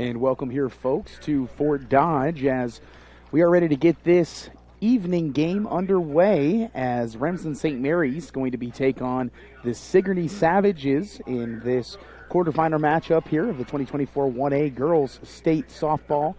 And welcome here, folks, to Fort Dodge as we are ready to get this evening game underway as Remsen St. Mary's going to be take on the Sigourney Savages in this quarterfinal matchup here of the 2024 1A Girls State Softball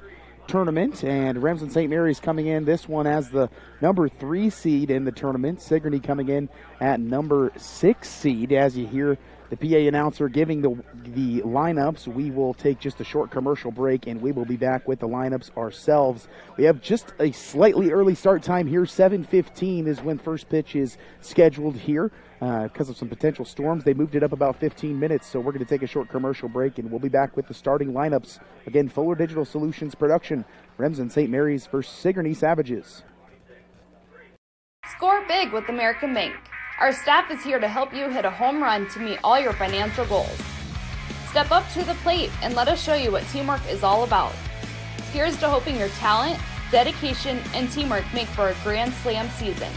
Tournament. And Remsen St. Mary's coming in this one as the number 3 seed in the tournament. Sigourney coming in at number 6 seed. As you hear the PA announcer giving the lineups, we will take just a short commercial break and we will be back with the lineups ourselves. We have just a slightly early start time here. 7:15 is when first pitch is scheduled here. Because of some potential storms, they moved it up about 15 minutes, so we're going to take a short commercial break and we'll be back with the starting lineups. Again, Fuller Digital Solutions production, Remsen St. Mary's versus Sigourney Savages. Score big with American Bank. Our staff is here to help you hit a home run to meet all your financial goals. Step up to the plate and let us show you what teamwork is all about. Here's to hoping your talent, dedication, and teamwork make for a grand slam season.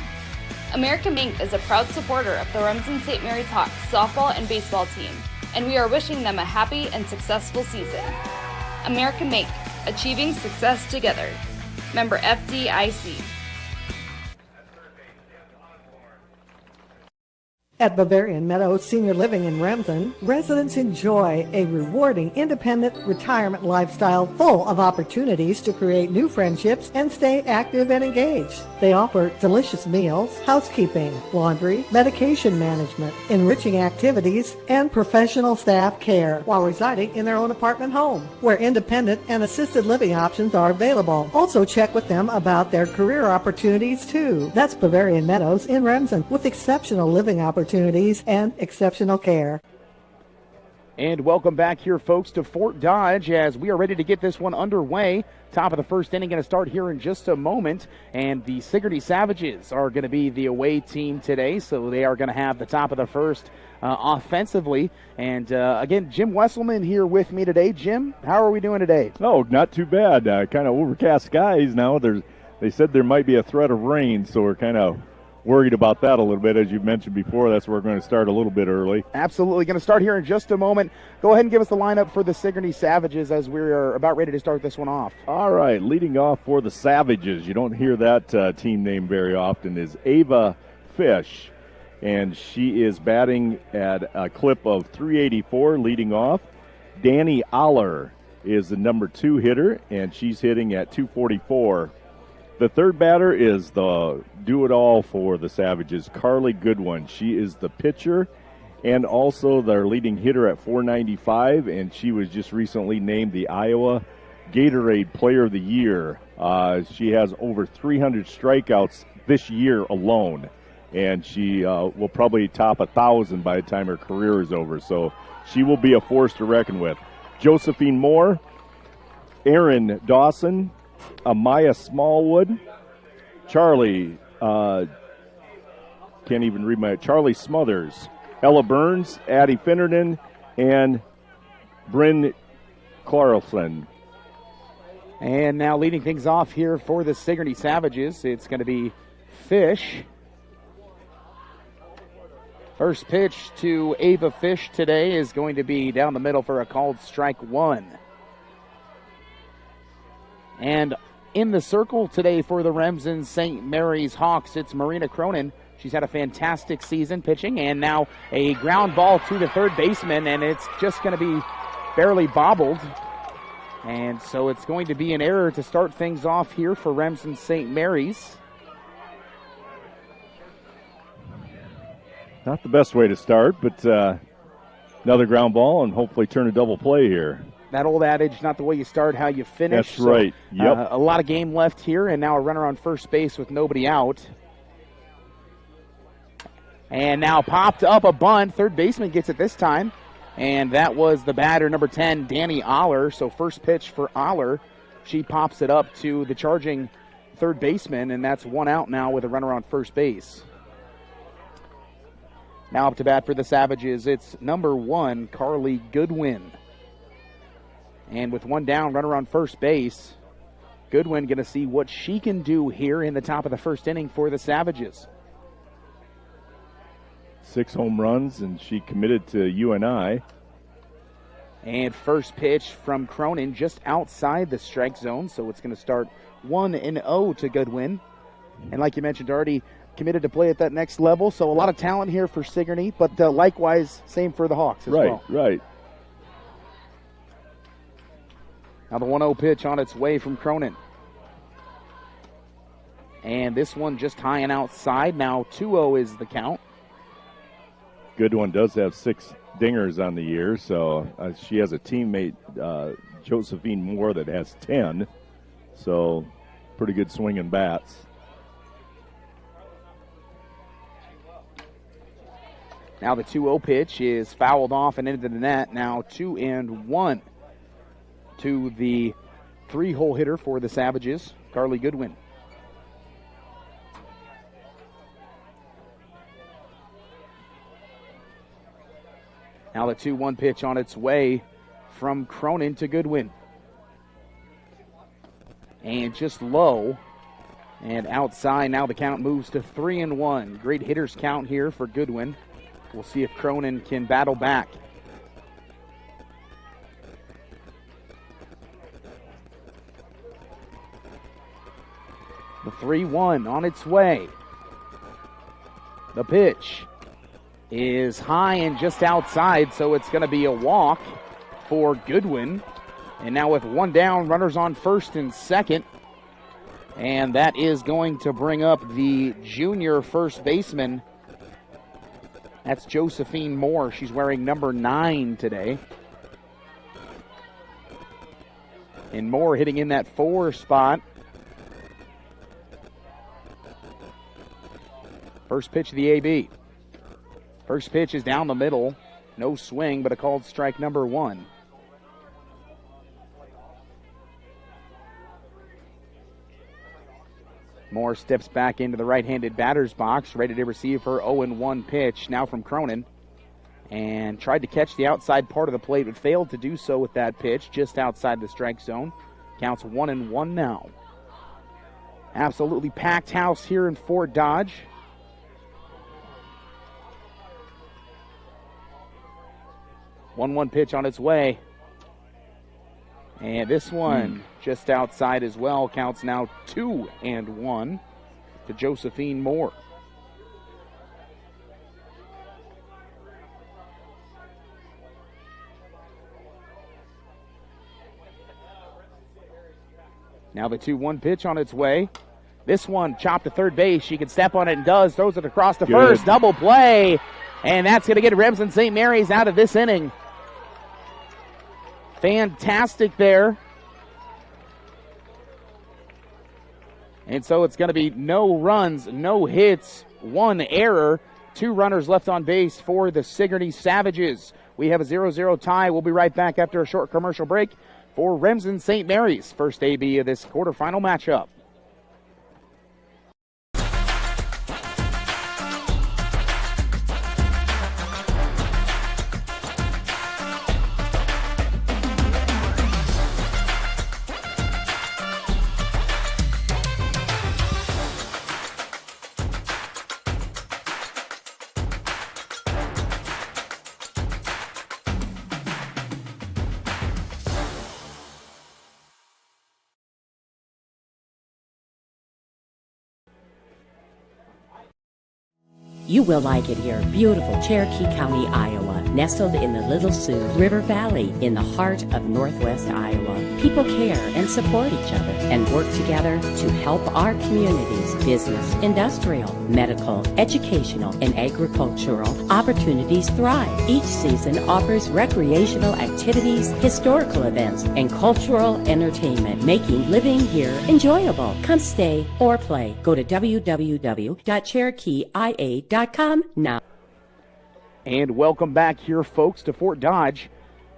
American Bank is a proud supporter of the Remsen St. Mary's Hawks softball and baseball team, and we are wishing them a happy and successful season. American Bank, achieving success together. Member FDIC. At Bavarian Meadows Senior Living in Remsen, residents enjoy a rewarding independent retirement lifestyle full of opportunities to create new friendships and stay active and engaged. They offer delicious meals, housekeeping, laundry, medication management, enriching activities, and professional staff care while residing in their own apartment home, where independent and assisted living options are available. Also check with them about their career opportunities too. That's Bavarian Meadows in Remsen with exceptional living opportunities and exceptional care. And welcome back here, folks, to Fort Dodge as we are ready to get this one underway. Top of the first inning going to start here in just a moment. And the Sigourney Savages are going to be the away team today, so they are going to have the top of the first offensively. And again, Jim Wesselman here with me today. Jim, how are we doing today? Oh, not too bad. Kind of overcast skies now. They said there might be a threat of rain, so we're kind of worried about that a little bit. As you mentioned before, that's where we're going to start a little bit early. Absolutely. Going to start here in just a moment. Go ahead and give us the lineup for the Sigourney Savages as we're about ready to start this one off. All right, leading off for the Savages, you don't hear that team name very often, is Ava Fish, and she is batting at a clip of 384 leading off. Danny Aller is the number 2 hitter, and she's hitting at 244. The third batter is the do-it-all for the Savages, Carly Goodwin. She is the pitcher and also their leading hitter at 495, and she was just recently named the Iowa Gatorade Player of the Year. She has over 300 strikeouts this year alone, and she will probably top 1,000 by the time her career is over, so she will be a force to reckon with. Josephine Moore, Aaron Dawson, Amaya Smallwood, Charlie Smothers, Ella Burns, Addie Finnerton, and Bryn Clarlson. And now leading things off here for the Sigourney Savages, it's going to be Fish. First pitch to Ava Fish today is going to be down the middle for a called strike 1. And in the circle today for the Remsen St. Mary's Hawks, it's Marina Cronin. She's had a fantastic season pitching, and now a ground ball to the third baseman, and it's just going to be barely bobbled. And so it's going to be an error to start things off here for Remsen St. Mary's. Not the best way to start, but another ground ball and hopefully turn a double play here. That old adage, not the way you start, how you finish. That's right. Yep. A lot of game left here, and now a runner on first base with nobody out. And now popped up a bunt. Third baseman gets it this time. And that was the batter, number 10, Danny Aller. So first pitch for Aller. She pops it up to the charging third baseman, and that's one out now with a runner on first base. Now up to bat for the Savages, it's number 1, Carly Goodwin. And with one down, runner on first base, Goodwin going to see what she can do here in the top of the first inning for the Savages. 6 home runs, and she committed to UNI. And first pitch from Cronin just outside the strike zone, so it's going to start 1-0 to Goodwin. And like you mentioned, already committed to play at that next level, so a lot of talent here for Sigourney, but likewise, same for the Hawks as well. Right. Now the 1-0 pitch on its way from Cronin. And this one just high and outside. Now 2-0 is the count. Goodwin does have 6 dingers on the year, so she has a teammate, Josephine Moore, that has 10. So pretty good swinging bats. Now the 2-0 pitch is fouled off and into the net. Now 2-1 to the 3-hole hitter for the Savages, Carly Goodwin. Now the 2-1 pitch on its way from Cronin to Goodwin. And just low and outside. Now the count moves to 3-1. Great hitters count here for Goodwin. We'll see if Cronin can battle back. The 3-1 on its way. The pitch is high and just outside, so it's going to be a walk for Goodwin. And now with one down, runners on first and second. And that is going to bring up the junior first baseman. That's Josephine Moore. She's wearing number 9 today. And Moore hitting in that 4 spot. First pitch of the AB. First pitch is down the middle. No swing, but a called strike number 1. Moore steps back into the right-handed batter's box, ready to receive her 0-1 pitch, now from Cronin. And tried to catch the outside part of the plate, but failed to do so with that pitch, just outside the strike zone. Counts 1-1 now. Absolutely packed house here in Fort Dodge. One pitch on its way. And this one just outside as well. Counts now 2-1 to Josephine Moore. Now the 2-1 pitch on its way. This one chopped to third base. She can step on it and does. Throws it across to first. Double play. And that's going to get Remsen St. Mary's out of this inning. Fantastic there. And so it's going to be no runs, no hits, 1 error. 2 runners left on base for the Sigourney Savages. We have a 0-0 tie. We'll be right back after a short commercial break for Remsen St. Mary's, first AB of this quarterfinal matchup. You will like it here. Beautiful Cherokee County, Iowa, nestled in the Little Sioux River Valley in the heart of Northwest Iowa. People care and support each other and work together to help our communities. Business, industrial, medical, educational, and agricultural opportunities thrive. Each season offers recreational activities, historical events, and cultural entertainment, making living here enjoyable. Come stay or play. Go to www.cherokeeia.com now. And welcome back here, folks, to Fort Dodge,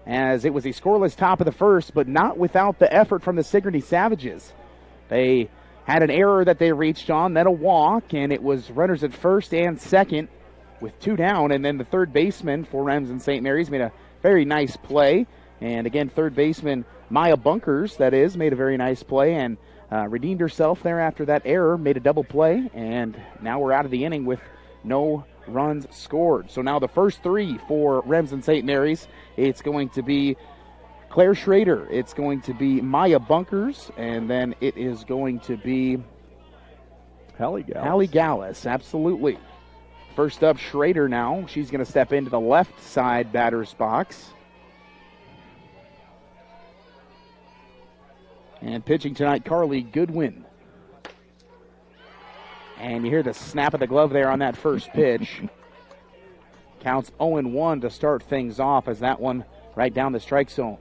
as it was a scoreless top of the first, but not without the effort from the Sigourney Savages. They had an error that they reached on, then a walk, and it was runners at first and second with 2 down, and then the third baseman for Remsen St. Mary's made a very nice play. And again, third baseman Maya Bunkers, that is, made a very nice play and redeemed herself there after that error, made a double play, and now we're out of the inning with no runs scored. So now the first 3 for Remsen St. Mary's, it's going to be Claire Schrader. It's going to be Maya Bunkers, and then it is going to be Hallie Gallus. Hallie Gallus, absolutely. First up, Schrader now. She's going to step into the left side batter's box. And pitching tonight, Carly Goodwin. And you hear the snap of the glove there on that first pitch. Counts 0-1 to start things off as that one right down the strike zone.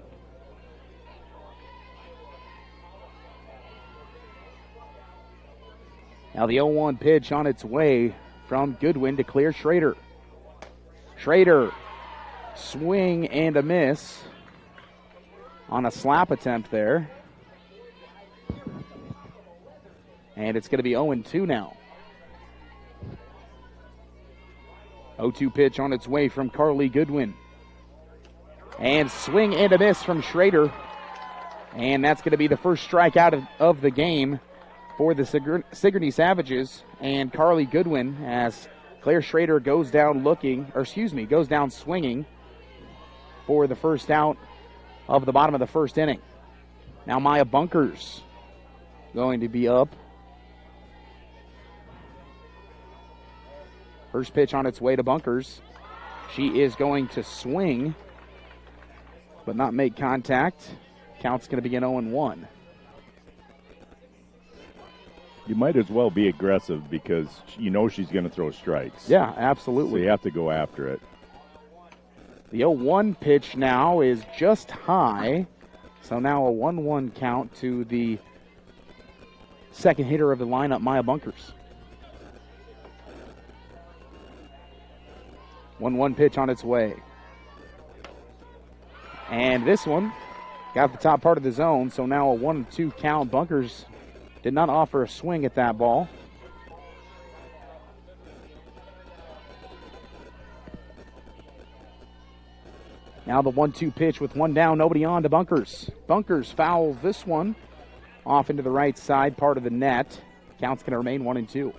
Now the 0-1 pitch on its way from Goodwin to clear Schrader. Schrader, swing and a miss on a slap attempt there. And it's going to be 0-2 now. 0-2 pitch on its way from Carly Goodwin. And swing and a miss from Schrader. And that's going to be the first strikeout of the game for the Sigourney Savages. And Carly Goodwin, as Claire Schrader goes down goes down swinging for the first out of the bottom of the first inning. Now Maya Bunkers going to be up. First pitch on its way to Bunkers. She is going to swing, but not make contact. Count's going to be an 0-1. You might as well be aggressive because you know she's going to throw strikes. Yeah, absolutely. So you have to go after it. The 0-1 pitch now is just high. So now a 1-1 count to the second hitter of the lineup, Maya Bunkers. 1-1 pitch on its way. And this one got the top part of the zone, so now a 1-2 count. Bunkers did not offer a swing at that ball. Now the 1-2 pitch with one down, nobody on to Bunkers. Bunkers fouls this one off into the right side part of the net. Count's going to remain 1-2.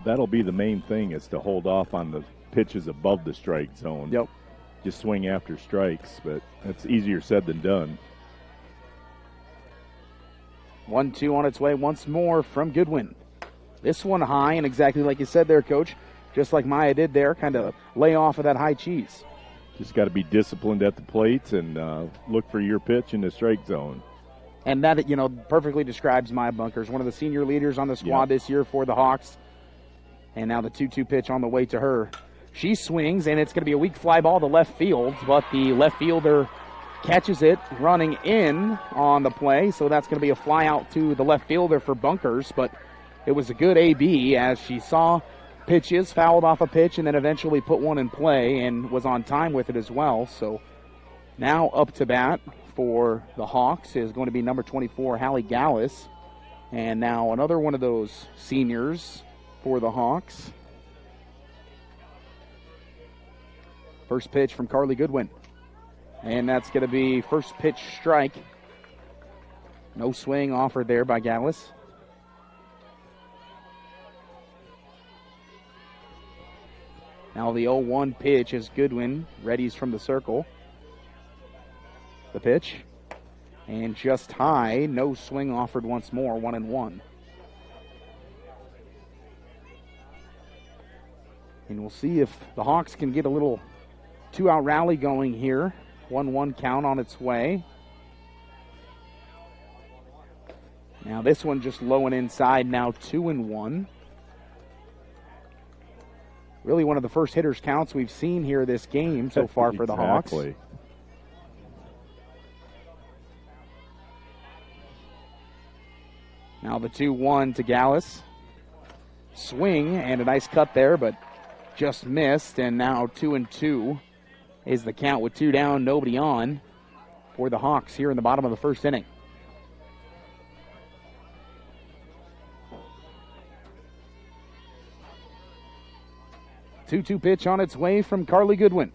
That'll be the main thing, is to hold off on the pitches above the strike zone. Yep. Just swing after strikes, but that's easier said than done. 1-2 on its way once more from Goodwin. This one high, and exactly like you said there, Coach, just like Maya did there, kind of lay off of that high cheese. Just got to be disciplined at the plates and look for your pitch in the strike zone. And that, perfectly describes Maya Bunkers, one of the senior leaders on the squad this year for the Hawks. And now the 2-2 pitch on the way to her. She swings, and it's going to be a weak fly ball to left field, but the left fielder catches it running in on the play, so that's going to be a fly out to the left fielder for Bunkers, but it was a good AB as she saw pitches, fouled off a pitch, and then eventually put one in play and was on time with it as well. So now up to bat for the Hawks is going to be number 24, Hallie Gallus, and now another one of those seniors for the Hawks. First pitch from Carly Goodwin. And that's going to be first pitch strike. No swing offered there by Gallus. Now the 0-1 pitch as Goodwin readies from the circle. The pitch. And just high. No swing offered once more. 1-1. And we'll see if the Hawks can get a little two-out rally going here. 1-1 count on its way. Now this one just low and inside, now 2-1. Really one of the first hitters counts we've seen here this game so far for the Hawks. Now the 2-1 to Gallus. Swing and a nice cut there, but just missed, and now 2-2 is the count with two down, nobody on for the Hawks here in the bottom of the first inning. Two-two pitch on its way from Carly Goodwin.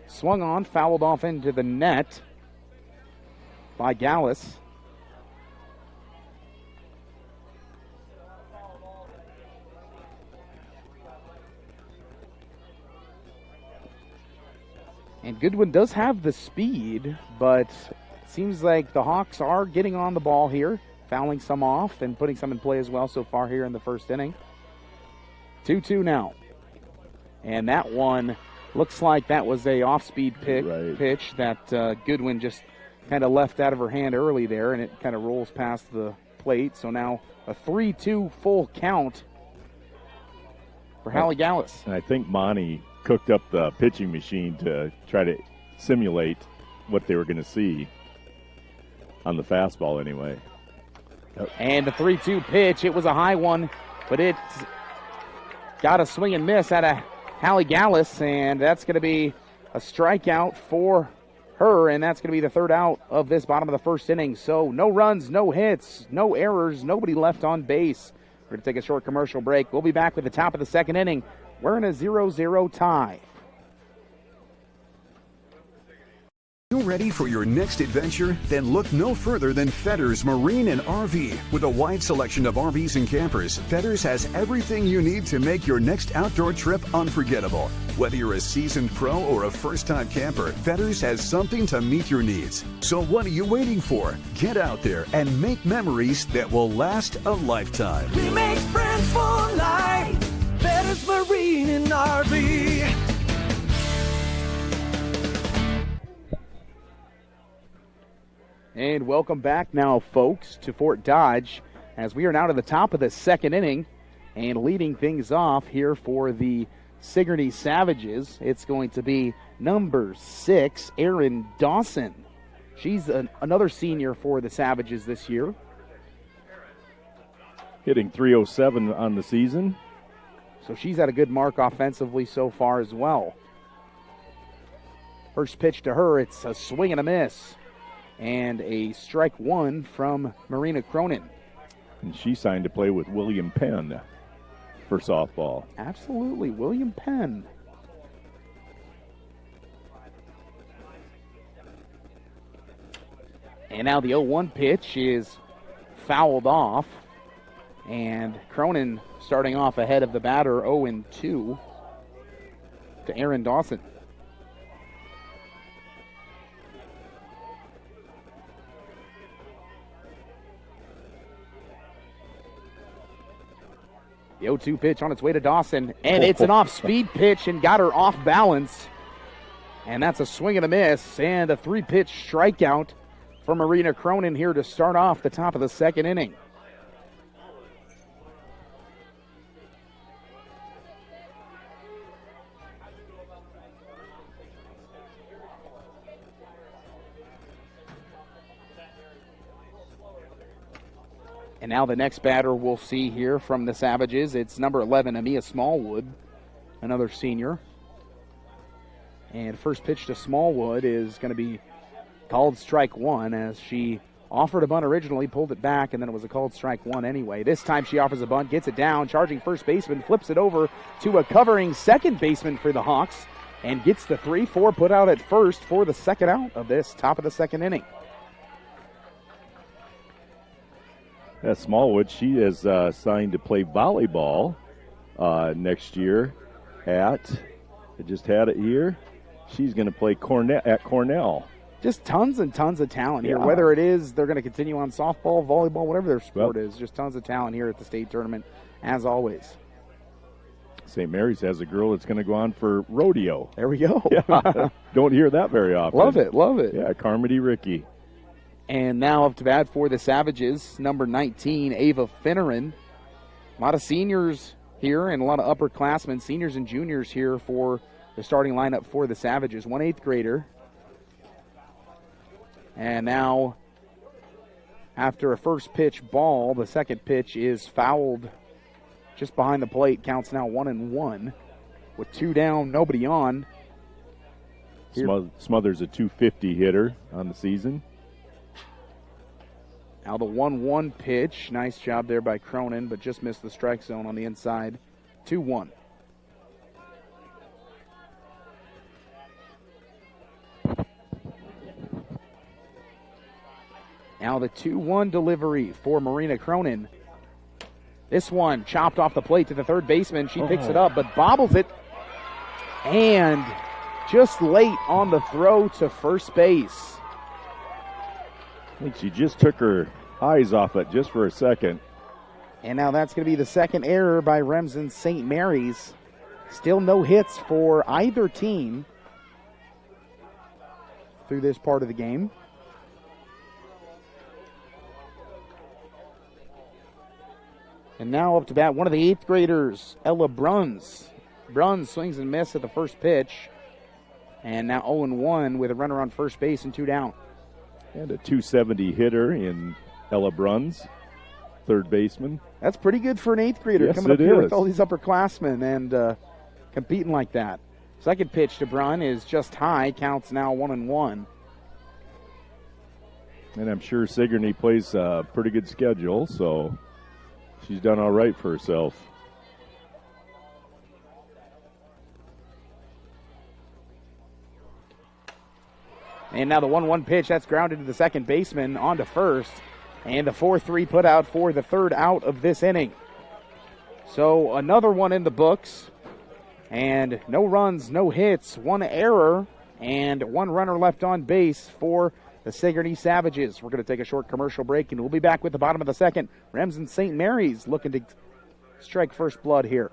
Swung on, fouled off into the net by Gallus. And Goodwin does have the speed, but it seems like the Hawks are getting on the ball here, fouling some off and putting some in play as well so far here in the first inning. 2-2 now. And that one looks like that was a off-speed pitch that Goodwin just kind of left out of her hand early there, and it kind of rolls past the plate. So now a 3-2 full count for Hallie Gallus. And I think Monty cooked up the pitching machine to try to simulate what they were going to see on the fastball anyway. And the 3-2 pitch, it was a high one, but it got a swing and miss out of Hallie Gallus, and that's going to be a strikeout for her, and that's going to be the third out of this bottom of the first inning. So no runs, no hits, no errors, nobody left on base. We're going to take a short commercial break. We'll be back with the top of the second inning. We're in a 0-0 tie. You ready for your next adventure? Then look no further than Fetters Marine and RV. With a wide selection of RVs and campers, Fetters has everything you need to make your next outdoor trip unforgettable. Whether you're a seasoned pro or a first-time camper, Fetters has something to meet your needs. So what are you waiting for? Get out there and make memories that will last a lifetime. We make friends for life. Fetters Marine and RV. And welcome back now, folks, to Fort Dodge, as we are now to the top of the second inning and leading things off here for the Sigourney Savages. It's going to be number 6, Erin Dawson. She's another senior for the Savages this year. Hitting .307 on the season. So she's had a good mark offensively so far as well. First pitch to her, it's a swing and a miss. And a strike one from Marina Cronin. And she signed to play with William Penn for softball. Absolutely, William Penn. And now the 0-1 pitch is fouled off. And Cronin starting off ahead of the batter, 0-2 to Erin Dawson. The 0-2 pitch on its way to Dawson, and it's an off-speed pitch and got her off balance. And that's a swing and a miss, and a 3-pitch strikeout for Marina Cronin here to start off the top of the second inning. And now the next batter we'll see here from the Savages, it's number 11, Amia Smallwood, another senior. And first pitch to Smallwood is going to be called strike one, as she offered a bunt originally, pulled it back, and then it was a called strike one anyway. This time she offers a bunt, gets it down, charging first baseman, flips it over to a covering second baseman for the Hawks, and gets the 3-4 put out at first for the second out of this top of the second inning. That's Smallwood. She is signed to play volleyball next year I just had it here. She's going to play at Cornell. Just tons and tons of talent here. Whether it is they're going to continue on softball, volleyball, whatever their sport is, just tons of talent here at the state tournament, as always. St. Mary's has a girl that's going to go on for rodeo. There we go. Yeah. Don't hear that very often. Love it, love it. Yeah, Carmody Ricky. And now up to bat for the Savages, number 19, Ava Finneran. A lot of seniors here and a lot of upperclassmen, seniors and juniors here for the starting lineup for the Savages. 1 8th grader. And now, after a first pitch ball, the second pitch is fouled just behind the plate. Counts now 1-1. With 2 down, nobody on. Smothers a .250 hitter on the season. Now the 1-1 pitch. Nice job there by Cronin, but just missed the strike zone on the inside. 2-1. Now the 2-1 delivery for Marina Cronin. This one chopped off the plate to the third baseman. She picks it up, but bobbles it. And just late on the throw to first base. I think she just took her eyes off it just for a second. And now that's going to be the second error by Remsen St. Mary's. Still no hits for either team through this part of the game. And now up to bat, one of the 8th graders, Ella Bruns. Bruns swings and misses at the first pitch. And now 0-1 with a runner on first base and 2 down. And a .270 hitter in Ella Bruns, third baseman. That's pretty good for an 8th grader, yes, coming up here is. with all these upperclassmen and competing like that. Second pitch to Brun is just high, counts now 1-1. And I'm sure Sigourney plays a pretty good schedule, so she's done all right for herself. And now the 1-1 pitch, that's grounded to the second baseman, on to first. And the 4-3 put out for the third out of this inning. So another one in the books. And no runs, no hits, 1 error, and 1 runner left on base for the Sigourney Savages. We're going to take a short commercial break, and we'll be back with the bottom of the second. Remsen St. Mary's looking to strike first blood here.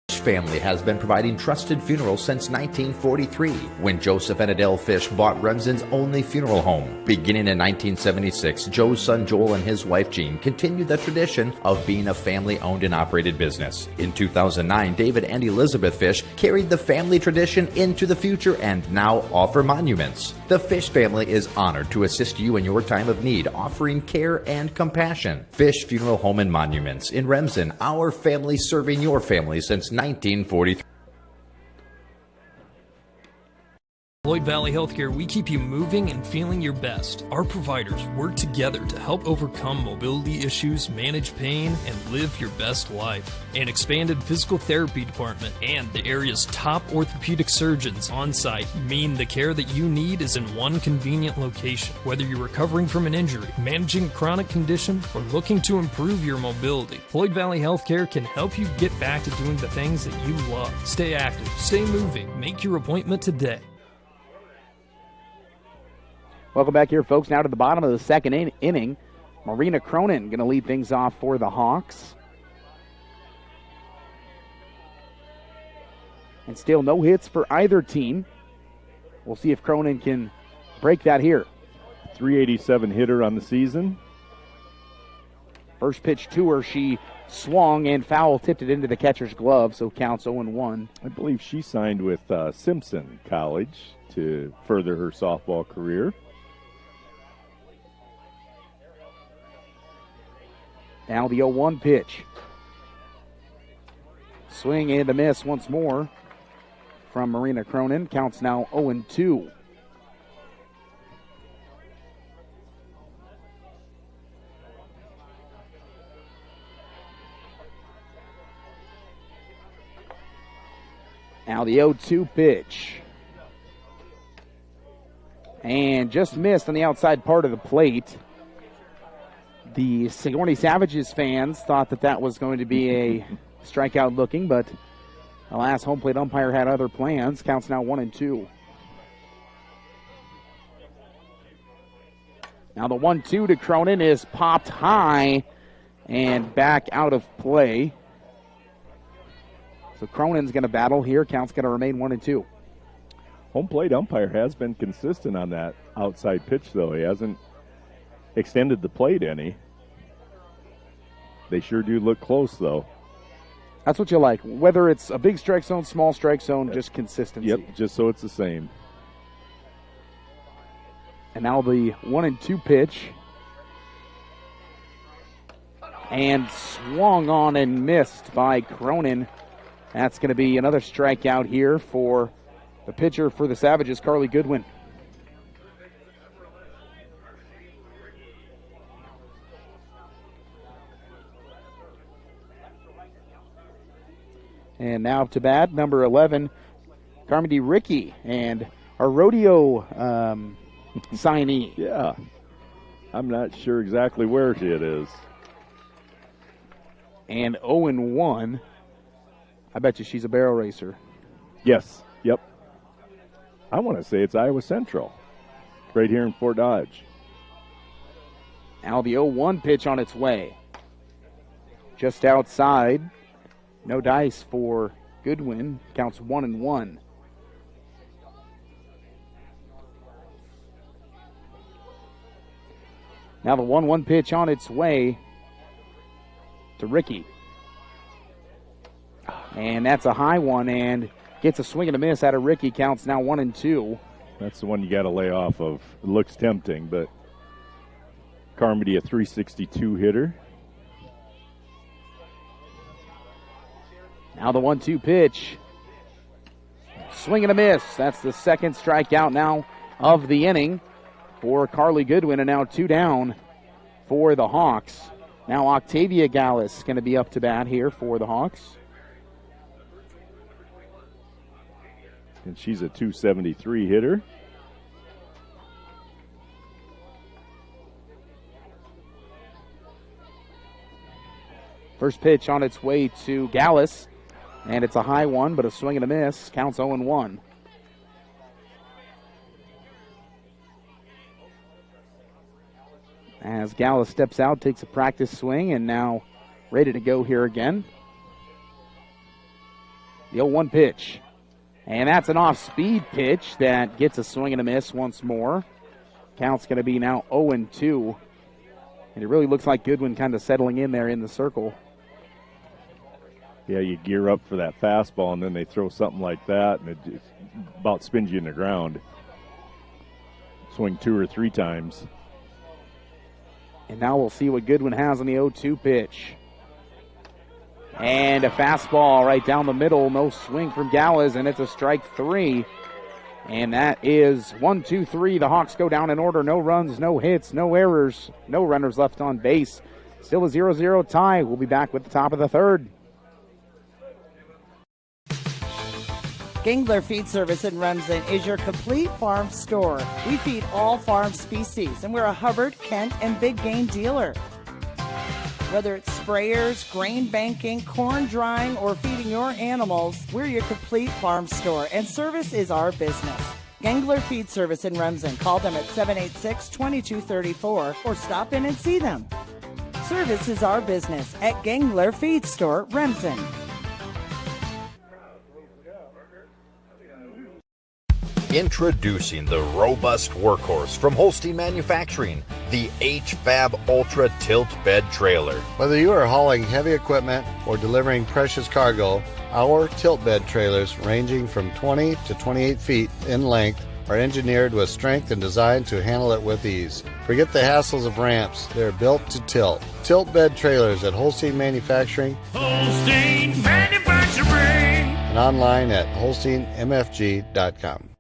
Family has been providing trusted funerals since 1943, when Joseph and Adele Fish bought Remsen's only funeral home. Beginning in 1976, Joe's son Joel and his wife Jean continued the tradition of being a family-owned and operated business. In 2009, David and Elizabeth Fish carried the family tradition into the future and now offer monuments. The Fish family is honored to assist you in your time of need, offering care and compassion. Fish Funeral Home and Monuments in Remsen, our family serving your family since 1943. Lloyd Valley Healthcare, we keep you moving and feeling your best. Our providers work together to help overcome mobility issues, manage pain, and live your best life. An expanded physical therapy department and the area's top orthopedic surgeons on site mean the care that you need is in one convenient location. Whether you're recovering from an injury, managing a chronic condition, or looking to improve your mobility, Lloyd Valley Healthcare can help you get back to doing the things that you love. Stay active, stay moving, make your appointment today. Welcome back here, folks. Now to the bottom of the second inning. Marina Cronin going to lead things off for the Hawks. And still no hits for either team. We'll see if Cronin can break that here. .387 hitter on the season. First pitch to her, she swung and foul tipped it into the catcher's glove, so counts 0-1. I believe she signed with Simpson College to further her softball career. Now the 0-1 pitch. Swing and a miss once more from Marina Cronin. Counts now 0-2. Now the 0-2 pitch. And just missed on the outside part of the plate. The Sigourney Savages fans thought that was going to be a strikeout looking, but alas, home plate umpire had other plans. Counts now 1-2. Now the 1-2 to Cronin is popped high and back out of play. So Cronin's going to battle here. Count's going to remain 1-2. Home plate umpire has been consistent on that outside pitch, though. He hasn't extended the plate any. They sure do look close, though. That's what you like. Whether it's a big strike zone, small strike zone, just consistency. Yep, just so it's the same. And now the 1-2 pitch. And swung on and missed by Cronin. That's going to be another strikeout here for the pitcher for the Savages, Carly Goodwin. And now up to bat, number 11, Carmody Ricky, and our rodeo signee. Yeah, I'm not sure exactly where it is. And 0-1. I bet you she's a barrel racer. Yes. Yep. I want to say it's Iowa Central, right here in Fort Dodge. Now the 0-1 pitch on its way. Just outside. No dice for Goodwin. Counts 1-1. Now the 1-1 pitch on its way to Ricky. And that's a high one and gets a swing and a miss out of Ricky. Counts now 1-2. That's the one you got to lay off of. It looks tempting, but Carmody a 362 hitter. Now the 1-2 pitch. Swing and a miss. That's the second strikeout now of the inning for Carly Goodwin, and now 2 down for the Hawks. Now Octavia Gallus going to be up to bat here for the Hawks. And she's a 273 hitter. First pitch on its way to Gallus, and it's a high one, but a swing and a miss. Counts 0-1. As Gallus steps out, takes a practice swing, and now ready to go here again. The 0-1 pitch. And that's an off-speed pitch that gets a swing and a miss once more. Count's going to be now 0-2. And it really looks like Goodwin kind of settling in there in the circle. Yeah, you gear up for that fastball, and then they throw something like that, and it just about spins you in the ground. Swing 2 or 3 times. And now we'll see what Goodwin has on the 0-2 pitch. And a fastball right down the middle. No swing from Gallus, and it's a strike 3. And that is 1, 2, 3. The Hawks go down in order. No runs, no hits, no errors, no runners left on base. Still a 0-0 tie. We'll be back with the top of the third. Gangler Feed Service in Remsen is your complete farm store. We feed all farm species, and we're a Hubbard, Kent, and big game dealer. Whether it's sprayers, grain banking, corn drying, or feeding your animals, we're your complete farm store, and service is our business. Gangler Feed Service in Remsen. Call them at 786-2234 or stop in and see them. Service is our business at Gangler Feed Store, Remsen. Introducing the robust workhorse from Holstein Manufacturing, the HFAB Ultra Tilt Bed Trailer. Whether you are hauling heavy equipment or delivering precious cargo, our tilt bed trailers, ranging from 20 to 28 feet in length, are engineered with strength and designed to handle it with ease. Forget the hassles of ramps. They're built to tilt. Tilt bed trailers at Holstein Manufacturing. Holstein Manufacturing. And online at holsteinmfg.com.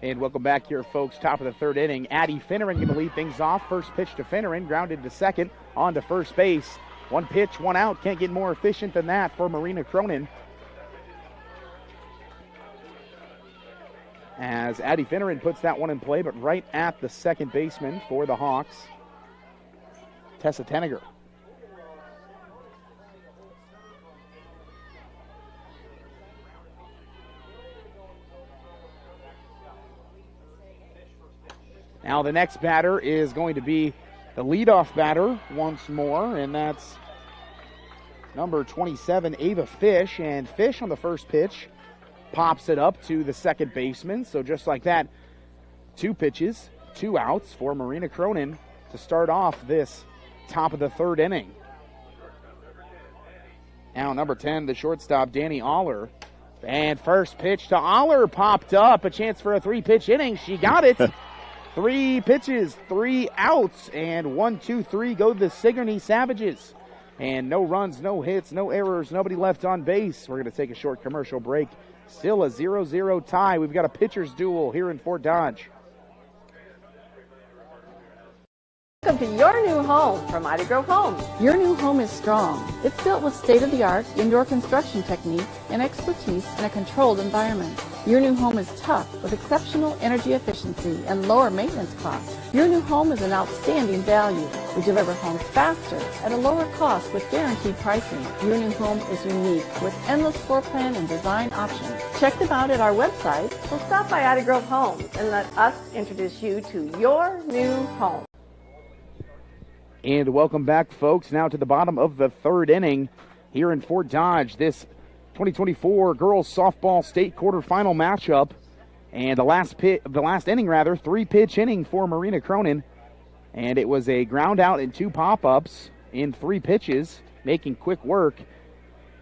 And welcome back here, folks. Top of the third inning. Addie Finneran going to lead things off. First pitch to Finneran, grounded to second, on to first base. 1 pitch, 1 out. Can't get more efficient than that for Marina Cronin. As Addie Finneran puts that one in play, but right at the second baseman for the Hawks, Tessa Tenniger. Now the next batter is going to be the leadoff batter once more, and that's number 27, Ava Fish. And Fish on the first pitch pops it up to the second baseman. So just like that, 2 pitches, 2 outs for Marina Cronin to start off this top of the third inning. Now number 10, the shortstop, Danny Aller. And first pitch to Aller popped up. A chance for a 3-pitch inning. She got it. 3 pitches, 3 outs, and 1, 2, 3 go the Sigourney Savages. And no runs, no hits, no errors, nobody left on base. We're going to take a short commercial break. Still a 0-0 tie. We've got a pitcher's duel here in Fort Dodge. Welcome to your new home from Mighty Grove Homes. Your new home is strong. It's built with state-of-the-art indoor construction technique and expertise in a controlled environment. Your new home is tough with exceptional energy efficiency and lower maintenance costs. Your new home is an outstanding value. We deliver homes faster at a lower cost with guaranteed pricing. Your new home is unique with endless floor plan and design options. Check them out at our website or stop by Mighty Grove Homes and let us introduce you to your new home. And welcome back, folks, now to the bottom of the third inning here in Fort Dodge. This 2024 girls softball state quarterfinal matchup. And the last inning, three-pitch inning for Marina Cronin. And it was a ground out and two pop-ups in 3 pitches, making quick work.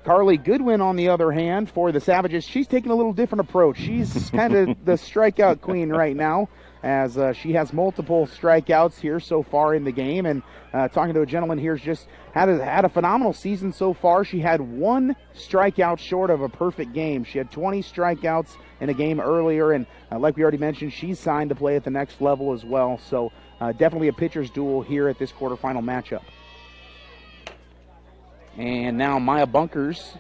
Carly Goodwin, on the other hand, for the Savages, she's taking a little different approach. She's kind of the strikeout queen right now, as she has multiple strikeouts here so far in the game. And talking to a gentleman here, just had a phenomenal season so far. She had 1 strikeout short of a perfect game. She had 20 strikeouts in a game earlier, and like we already mentioned, she's signed to play at the next level as well. So definitely a pitcher's duel here at this quarterfinal matchup. And now Hallie Bunkers,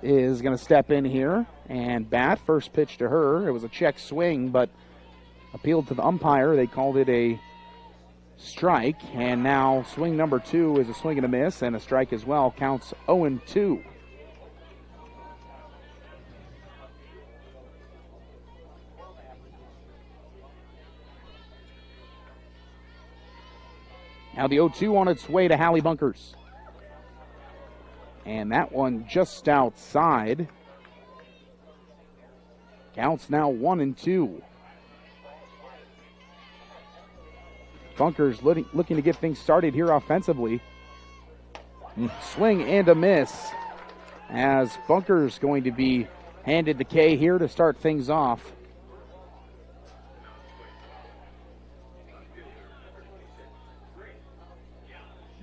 is going to step in here and bat. First pitch to her. It was a check swing, but appealed to the umpire. They called it a strike. And now swing number 2 is a swing and a miss and a strike as well. Counts 0-2. Now the 0-2 on its way to Hallie Bunkers. And that one just outside. Counts now 1-2. Bunkers looking to get things started here offensively. Swing and a miss, as Bunkers going to be handed the K here to start things off.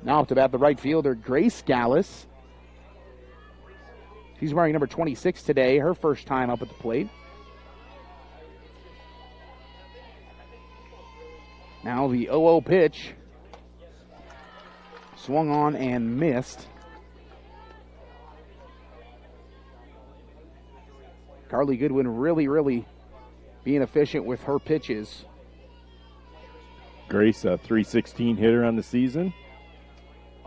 Now up to bat the right fielder, Grace Gallus. She's wearing number 26 today, her first time up at the plate. Now the 0-0 pitch. Swung on and missed. Carly Goodwin really being efficient with her pitches. Grace, a .316 hitter on the season.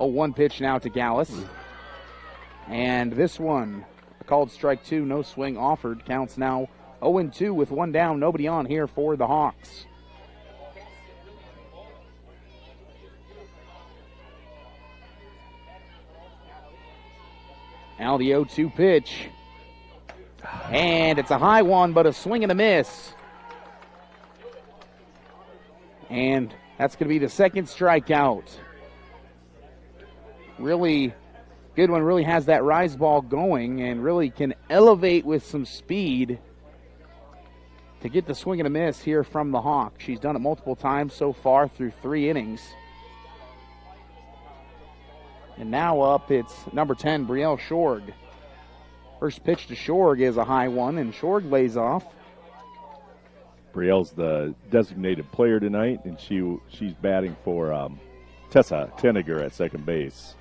0-1 pitch now to Gallus. And this one, called strike 2, no swing offered. Counts now 0-2 with 1 down, nobody on here for the Hawks. Now the 0-2 pitch. And it's a high one, but a swing and a miss. And that's going to be the second strikeout. Goodwin really has that rise ball going and really can elevate with some speed to get the swing and a miss here from the Hawk. She's done it multiple times so far through 3 innings. And now up, it's number 10, Brielle Shorg. First pitch to Shorg is a high one, and Shorg lays off. Brielle's the designated player tonight, and she's batting for Tessa Tenniger at second base.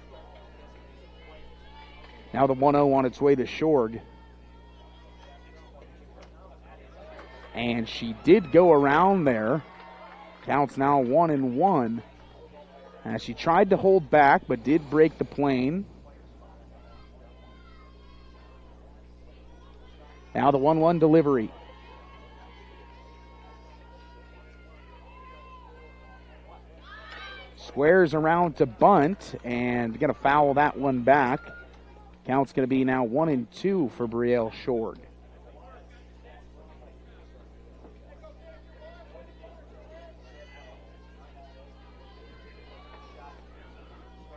Now the 1-0 on its way to Shorg. And she did go around there. Counts now 1-1. As she tried to hold back, but did break the plane. Now the 1-1 delivery. Squares around to bunt, and going to foul that one back. Count's going to be now 1-2 for Brielle Shorg.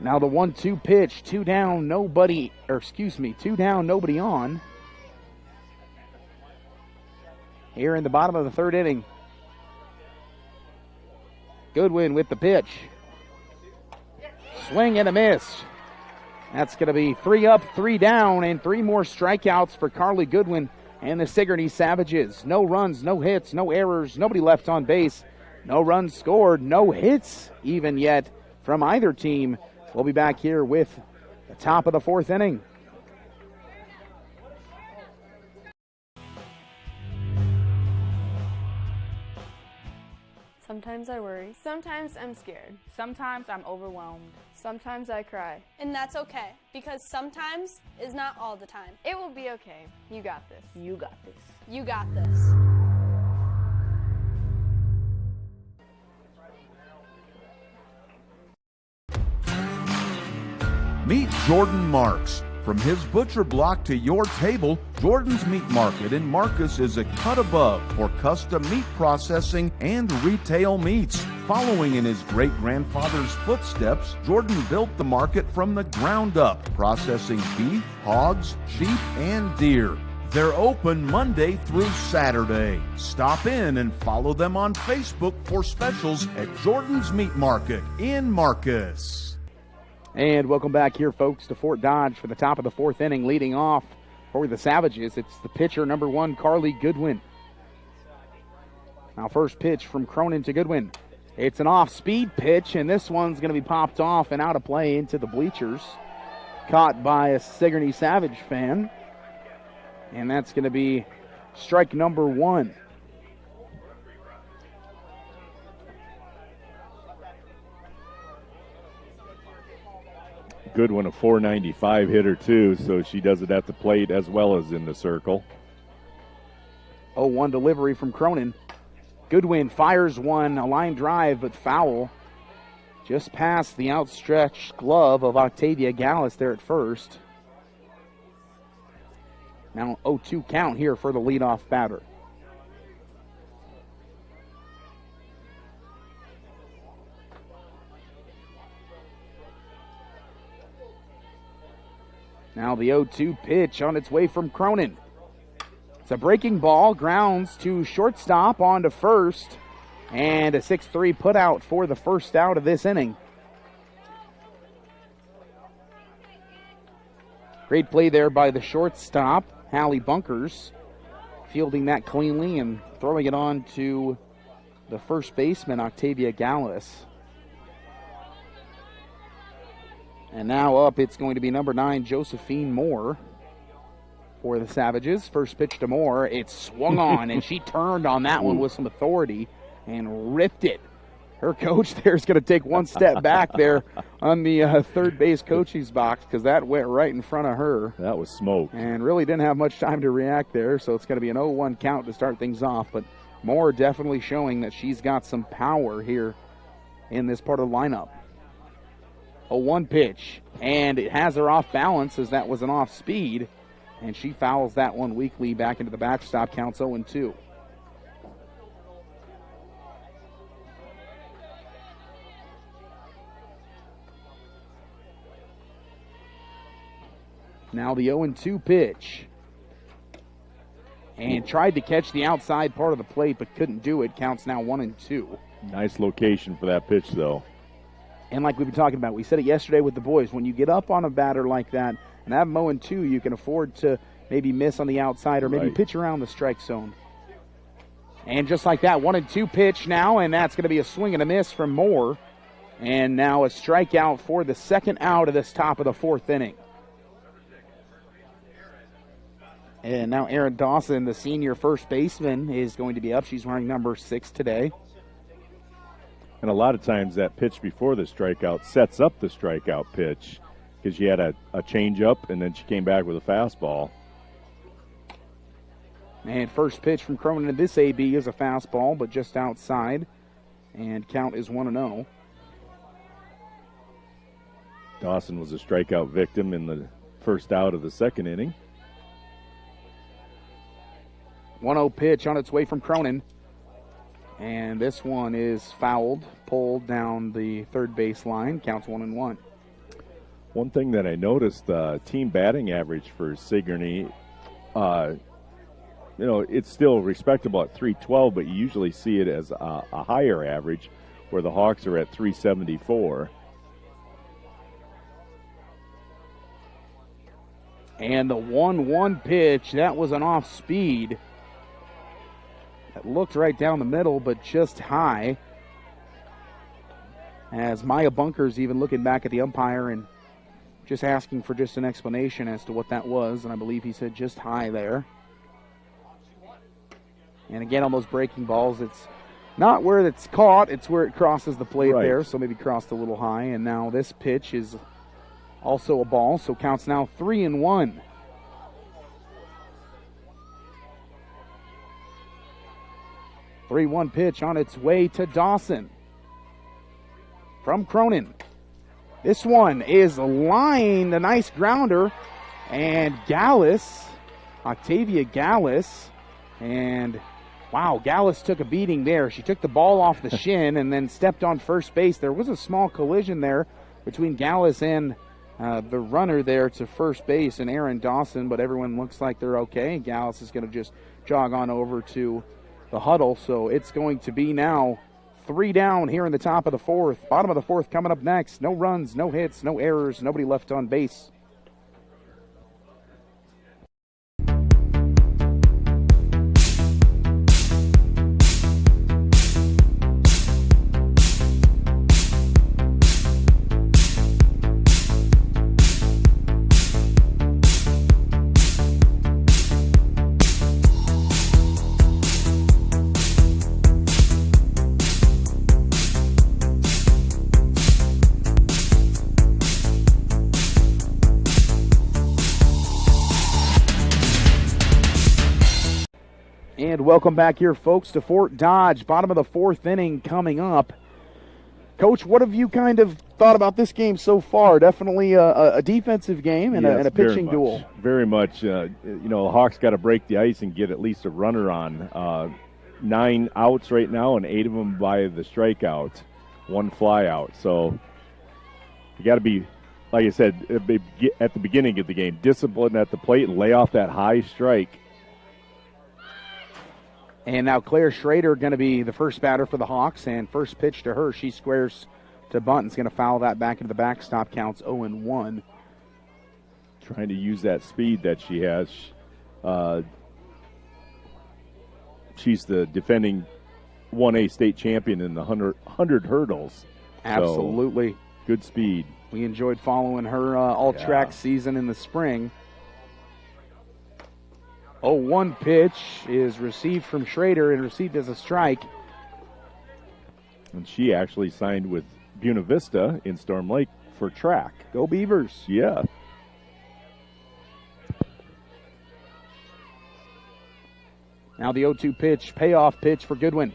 Now the 1-2 pitch, 2 down, nobody on. Here in the bottom of the third inning. Goodwin with the pitch. Swing and a miss. That's going to be 3 up, 3 down, and 3 more strikeouts for Carly Goodwin and the Sigourney Savages. No runs, no hits, no errors, nobody left on base. No runs scored, no hits even yet from either team. We'll be back here with the top of the 4th inning. Sometimes I worry. Sometimes I'm scared. Sometimes I'm overwhelmed. Sometimes I cry. And that's okay, because sometimes is not all the time. It will be okay. You got this. You got this. You got this. Meet Jordan Marks. From his butcher block to your table, Jordan's Meat Market in Marcus is a cut above for custom meat processing and retail meats. Following in his great-grandfather's footsteps, Jordan built the market from the ground up, processing beef, hogs, sheep, and deer. They're open Monday through Saturday. Stop in and follow them on Facebook for specials at Jordan's Meat Market in Marcus. And welcome back here, folks, to Fort Dodge for the top of the 4th inning. Leading off for the Savages, it's the pitcher, number 1, Carly Goodwin. Now first pitch from Cronin to Goodwin. It's an off-speed pitch, and this one's going to be popped off and out of play into the bleachers. Caught by a Sigourney Savage fan. And that's going to be strike number 1. Goodwin, a .495 hitter, too, so she does it at the plate as well as in the circle. 0-1 delivery from Cronin. Goodwin fires one, a line drive, but foul. Just past the outstretched glove of Octavia Gallus there at first. Now 0-2 count here for the leadoff batter. Now the 0-2 pitch on its way from Cronin. It's a breaking ball, grounds to shortstop, on to first, and a 6-3 putout for the first out of this inning. Great play there by the shortstop, Hallie Bunkers, fielding that cleanly and throwing it on to the first baseman, Octavia Gallus. And now up, it's going to be number 9, Josephine Moore for the Savages. First pitch to Moore. It's swung on, and she turned on that one with some authority and ripped it. Her coach there is going to take one step back there on the third base coaching's box because that went right in front of her. That was smoke. And really didn't have much time to react there, so it's going to be an 0-1 count to start things off. But Moore definitely showing that she's got some power here in this part of the lineup. 0-1 pitch, and it has her off balance as that was an off speed, and she fouls that one weakly back into the backstop. Counts 0-2. Now the 0-2 pitch, and tried to catch the outside part of the plate but couldn't do it. Counts now 1-2. Nice location for that pitch, though. And like we've been talking about, we said it yesterday with the boys, when you get up on a batter like that and have 0-2, you can afford to maybe miss on the outside or maybe pitch around the strike zone. And just like that, 1-2 pitch now, and that's going to be a swing and a miss from Moore. And now a strikeout for the second out of this top of the 4th inning. And now Erin Dawson, the senior first baseman, is going to be up. She's wearing number 6 today. And a lot of times that pitch before the strikeout sets up the strikeout pitch because she had a change-up and then she came back with a fastball. And first pitch from Cronin in this AB is a fastball, but just outside. And count is 1-0. Dawson was a strikeout victim in the first out of the second inning. 1-0 pitch on its way from Cronin. And this one is fouled, pulled down the third base line. Counts 1-1. One thing that I noticed, the team batting average for Sigourney, it's still respectable at 312, but you usually see it as a higher average where the Hawks are at 374. And the 1-1 pitch, that was an off speed. That looked right down the middle, but just high. As Maya Bunkers even looking back at the umpire and just asking for just an explanation as to what that was. And I believe he said just high there. And again, on those breaking balls, it's not where it's caught, it's where it crosses the plate there. So maybe crossed a little high. And now this pitch is also a ball, so counts now 3-1. The 3-1 pitch on its way to Dawson. From Cronin. This one is lined, a nice grounder. And Gallus, Octavia Gallus, and wow, Gallus took a beating there. She took the ball off the shin and then stepped on first base. There was a small collision there between Gallus and the runner there to first base and Aaron Dawson, but everyone looks like they're okay. Gallus is going to just jog on over to the huddle, so it's going to be now 3 down here in the top of the fourth. Bottom of the fourth coming up next. No runs, no hits, no errors, nobody left on base. And welcome back here, folks, to Fort Dodge. Bottom of the fourth inning coming up. Coach, what have you kind of thought about this game so far? Definitely a defensive game and, yes, a pitching duel. Very much. The Hawks got to break the ice and get at least a runner on. 9 outs right now, and 8 of them by the strikeout. 1 fly out. So you got to be, like I said, at the beginning of the game, disciplined at the plate and lay off that high strike. And now Claire Schrader going to be the first batter for the Hawks, and first pitch to her, she squares to bunt. Is going to foul that back into the backstop. Counts 0-1. Trying to use that speed that she has. She's the defending 1A state champion in the 100 hurdles. Absolutely. So, good speed. We enjoyed following her all-track season in the spring. 0-1 pitch is received from Schrader and received as a strike. And she actually signed with Buena Vista in Storm Lake for track. Go Beavers. Yeah. Now the 0-2 pitch, payoff pitch for Goodwin.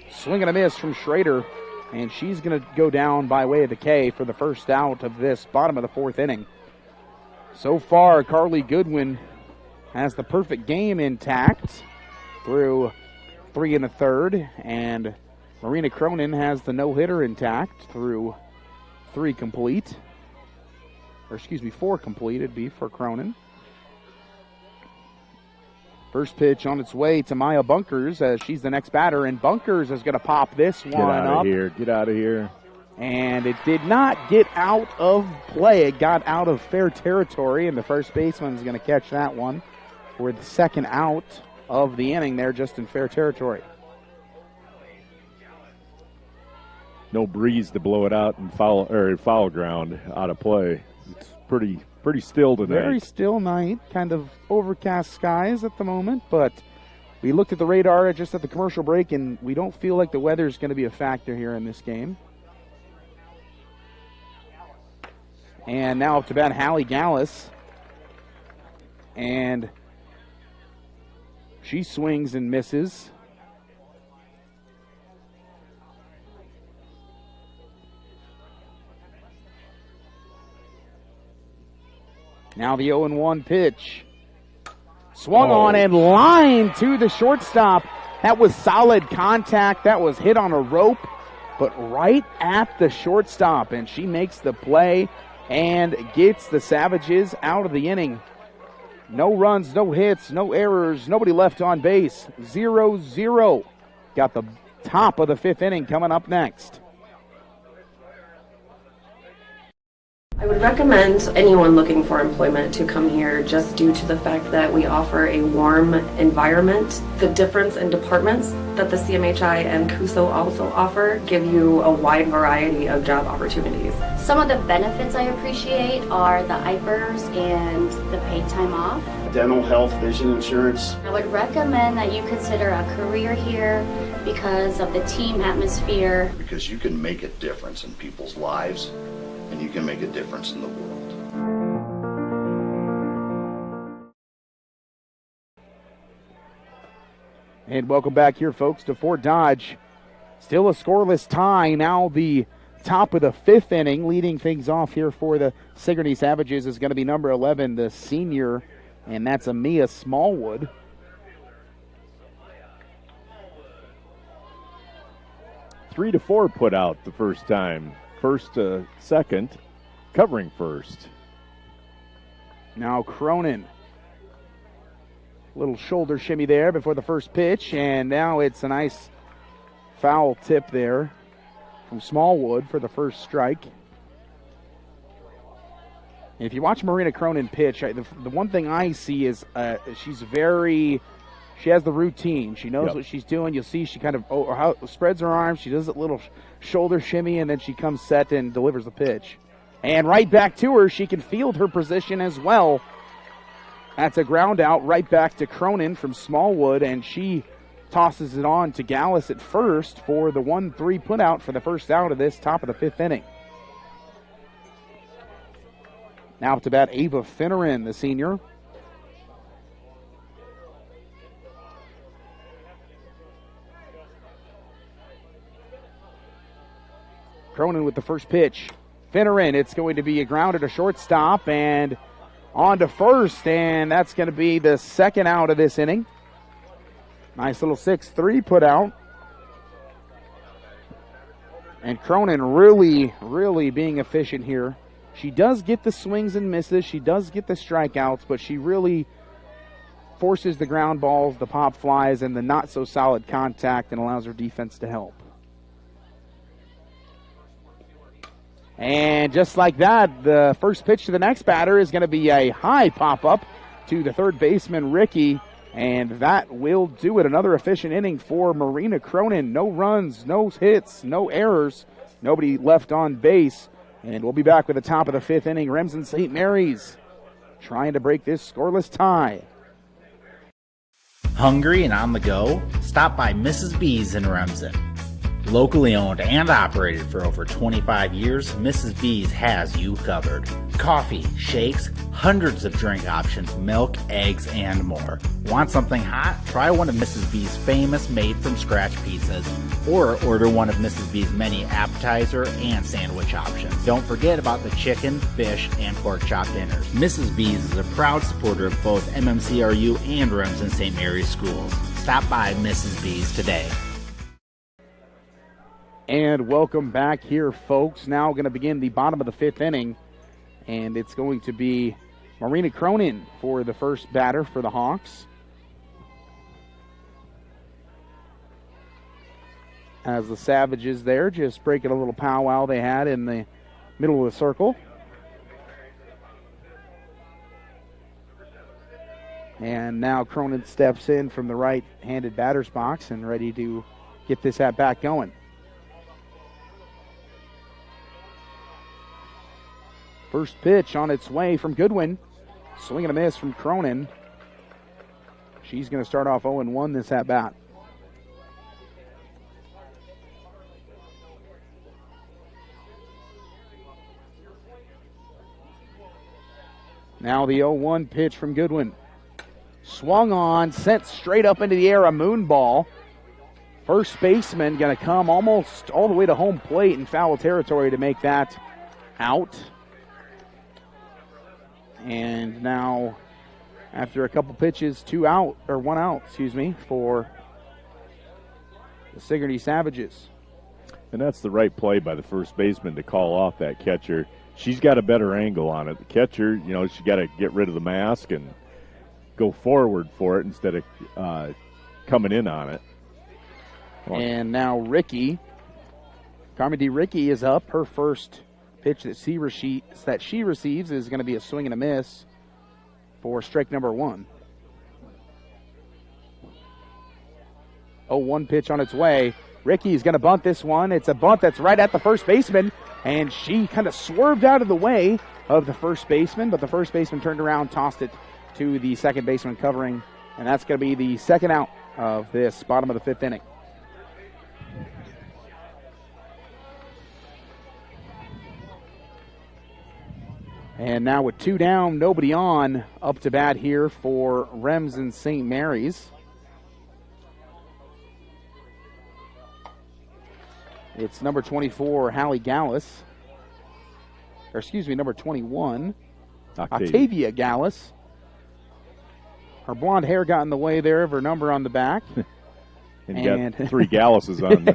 Swing and a miss from Schrader, and she's going to go down by way of the K for the first out of this bottom of the fourth inning. So far, Carly Goodwin has the perfect game intact through 3 1/3, and Marina Cronin has the no-hitter intact through 4 complete. It'd be for Cronin. First pitch on its way to Maya Bunkers as she's the next batter, and Bunkers is going to pop this one up. Get out of here. And it did not get out of play. It got out of fair territory, and the first baseman is going to catch that one for the second out of the inning there, just in fair territory. No breeze to blow it out and foul ground out of play. It's pretty still tonight. Very still night, kind of overcast skies at the moment, but we looked at the radar just at the commercial break, and we don't feel like the weather is going to be a factor here in this game. And now up to bat, Hallie Gallus. And she swings and misses. Now the 0-1 pitch. Swung on and lined to the shortstop. That was solid contact. That was hit on a rope, but right at the shortstop. And she makes the play and gets the Savages out of the inning. No runs, no hits, no errors, nobody left on base. 0-0. Got the top of the 5th inning coming up next. I would recommend anyone looking for employment to come here just due to the fact that we offer a warm environment. The difference in departments that the CMHI and CUSO also offer give you a wide variety of job opportunities. Some of the benefits I appreciate are the IPERS and the paid time off. Dental, health, vision insurance. I would recommend that you consider a career here because of the team atmosphere. Because you can make a difference in people's lives, and you can make a difference in the world. And welcome back here, folks, to Fort Dodge. Still a scoreless tie. Now the top of the fifth inning, leading things off here for the Sigourney Savages is going to be number 11, the senior, and that's Amia Smallwood. 3-4 put out the first time. First to second, covering first. Now Cronin. Little shoulder shimmy there before the first pitch, and now it's a nice foul tip there from Smallwood for the first strike. And if you watch Marina Cronin pitch, the one thing I see is she has the routine. She knows what she's doing. You'll see she kind of spreads her arms. She does a little shoulder shimmy, and then she comes set and delivers the pitch. And right back to her. She can field her position as well. That's a ground out right back to Cronin from Smallwood, and she tosses it on to Gallus at first for the 1-3 put out for the first out of this top of the fifth inning. Now up to bat, Ava Finneran, the senior. Cronin with the first pitch. Finneran, it's going to be a ground at a shortstop and on to first, and that's going to be the second out of this inning. Nice little 6-3 put out. And Cronin really, really being efficient here. She does get the swings and misses. She does get the strikeouts, but she really forces the ground balls, the pop flies, and the not-so-solid contact and allows her defense to help. And just like that, the first pitch to the next batter is going to be a high pop-up to the third baseman, Ricky, and that will do it. Another efficient inning for Marina Cronin. No runs, no hits, no errors, nobody left on base. And we'll be back with the top of the fifth inning. Remsen St. Mary's trying to break this scoreless tie. Hungry and on the go? Stop by Mrs. B's in Remsen. Locally owned and operated for over 25 years, Mrs. B's has you covered. Coffee, shakes, hundreds of drink options, milk, eggs, and more. Want something hot? Try one of Mrs. B's famous made-from-scratch pizzas, or order one of Mrs. B's many appetizer and sandwich options. Don't forget about the chicken, fish, and pork chop dinners. Mrs. B's is a proud supporter of both MMCRU and Remsen St. Mary's schools. Stop by Mrs. B's today. And welcome back here, folks. Now going to begin the bottom of the fifth inning. And it's going to be Marina Cronin for the first batter for the Hawks. As the Savages there just breaking a little powwow they had in the middle of the circle. And now Cronin steps in from the right-handed batter's box and ready to get this at-bat going. First pitch on its way from Goodwin. Swing and a miss from Cronin. She's going to start off 0-1 this at-bat. Now the 0-1 pitch from Goodwin. Swung on, sent straight up into the air, a moon ball. First baseman going to come almost all the way to home plate in foul territory to make that out. And now, after a couple pitches, one out, for the Sigourney Savages. And that's the right play by the first baseman to call off that catcher. She's got a better angle on it. The catcher, she got to get rid of the mask and go forward for it instead of coming in on it. And now Ricky, Carmen D. Ricky is up, her first Pitch that she receives is going to be a swing and a miss for strike number 1. 0-1 pitch on its way. Ricky's going to bunt this one. It's a bunt that's right at the first baseman, and she kind of swerved out of the way of the first baseman, but the first baseman turned around, tossed it to the second baseman covering, and that's going to be the second out of this bottom of the 5th inning. And now with 2 down, nobody on, up to bat here for Remsen St. Mary's. It's number 24, Hallie Gallus. Or excuse me, number 21, Octavia Gallus. Her blonde hair got in the way there of her number on the back. and you got 3 Galluses on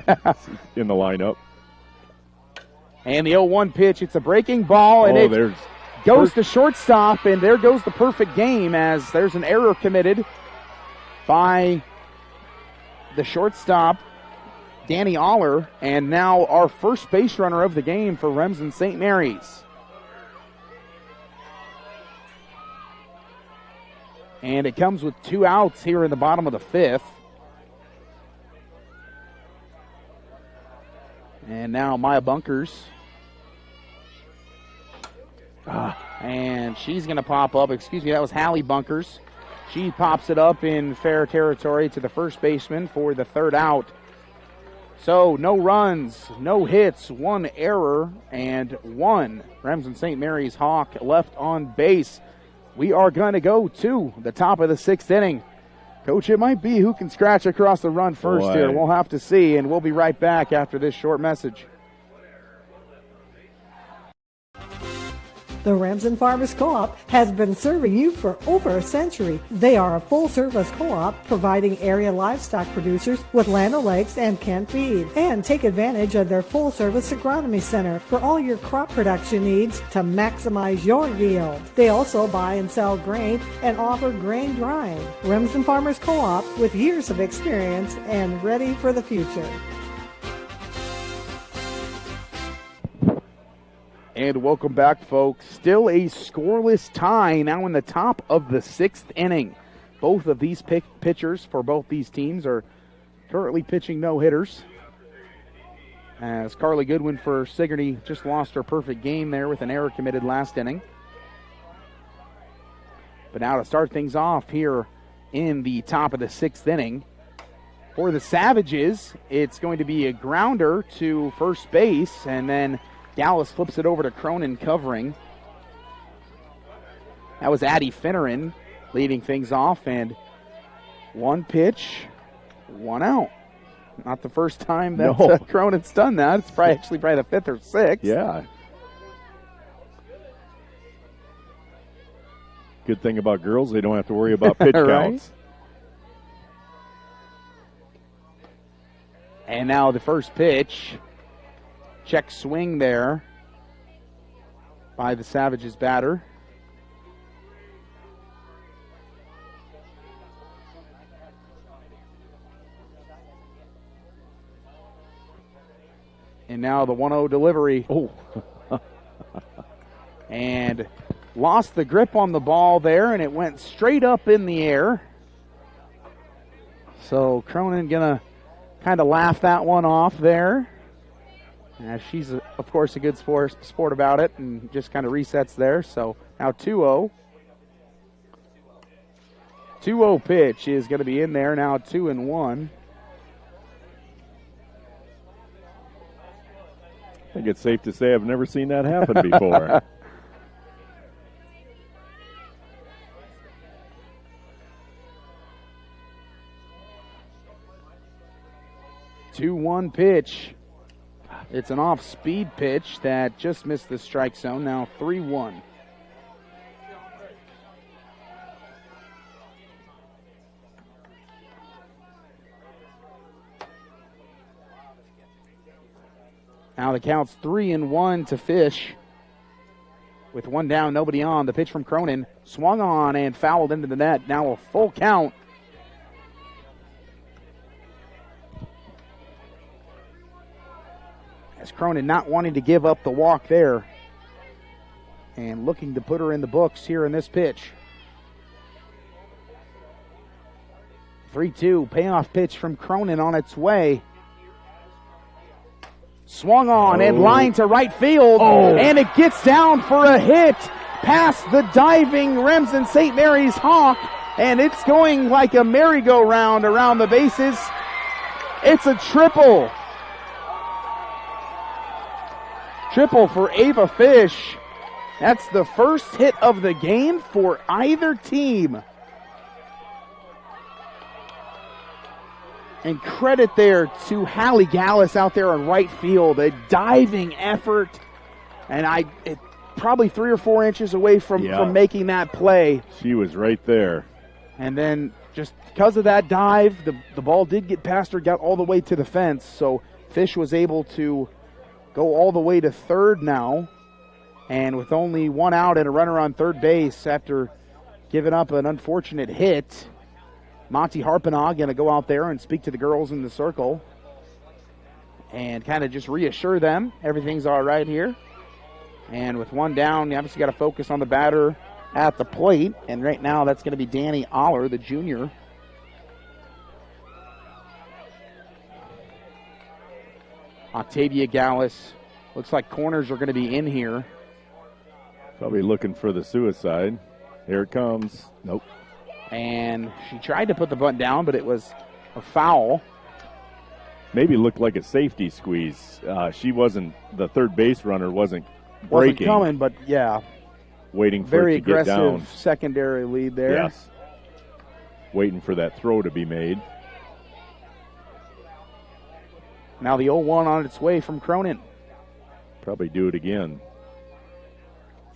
in the lineup. And the 0-1 pitch, it's a breaking ball, and it goes to shortstop, and there goes the perfect game as there's an error committed by the shortstop, Danny Aller, and now our first base runner of the game for Remsen St. Mary's. And it comes with 2 outs here in the bottom of the 5th. And now Maya Bunkers. And she's going to pop up. Excuse me, that was Hallie Bunkers. She pops it up in fair territory to the first baseman for the 3rd out. So no runs, no hits, 1 error, and 1 Remsen St. Mary's Hawk left on base. We are going to go to the top of the 6th inning. Coach, it might be who can scratch across the run first here. We'll have to see, and we'll be right back after this short message. The Remsen Farmers Co-op has been serving you for over a century. They are a full-service co-op providing area livestock producers with Land O'Lakes and canned feed. And take advantage of their full-service agronomy center for all your crop production needs to maximize your yield. They also buy and sell grain and offer grain drying. Remsen Farmers Co-op with years of experience and ready for the future. And welcome back, folks. Still a scoreless tie now in the top of the 6th inning. Both of these pitchers for both these teams are currently pitching no-hitters. As Carly Goodwin for Sigourney just lost her perfect game there with an error committed last inning. But now to start things off here in the top of the 6th inning, for the Savages, it's going to be a grounder to first base, and then Gallus flips it over to Cronin covering. That was Addie Finneran leading things off, and 1 pitch, 1 out. Not the first time that Cronin's done that. It's probably the 5th or 6th. Yeah. Good thing about girls, they don't have to worry about pitch right? counts. And now the first pitch. Check swing there by the Savages batter. And now the 1-0 delivery. Oh. And lost the grip on the ball there, and it went straight up in the air. So Cronin going to kind of laugh that one off there. She's, of course, a good sport about it and just kind of resets there. So now 2-0. 2-0 pitch is going to be in there. Now 2-1. I think it's safe to say I've never seen that happen before. 2-1 pitch. It's an off-speed pitch that just missed the strike zone. Now 3-1. Now the count's 3-1 to Fish. With 1 down, nobody on. The pitch from Cronin swung on and fouled into the net. Now a full count. As Cronin not wanting to give up the walk there. and looking to put her in the books here in this pitch. 3-2, payoff pitch from Cronin on its way. Swung on and line to right field, and it gets down for a hit past the diving Remsen St. Mary's Hawk, and it's going like a merry-go-round around the bases. It's a triple. Triple for Ava Fish. That's the first hit of the game for either team. And credit there to Hallie Gallus out there in right field. A diving effort. And probably 3 or 4 inches away from making that play. She was right there. And then just because of that dive, the ball did get past her, got all the way to the fence. So Fish was able to go all the way to third now. And with only 1 out and a runner on third base after giving up an unfortunate hit, Monty Harpenau going to go out there and speak to the girls in the circle and kind of just reassure them everything's all right here. And with 1 down, you obviously got to focus on the batter at the plate. And right now that's going to be Danny Aller, the junior. Octavia Gallus. Looks like corners are going to be in here. Probably looking for the suicide. Here it comes. Nope. And she tried to put the bunt down, but it was a foul. Maybe looked like a safety squeeze. She wasn't, the third base runner wasn't breaking. Wasn't coming, but yeah. Waiting for very it to get down. Very aggressive secondary lead there. Yes. Waiting for that throw to be made. Now the 0-1 on its way from Cronin. Probably do it again.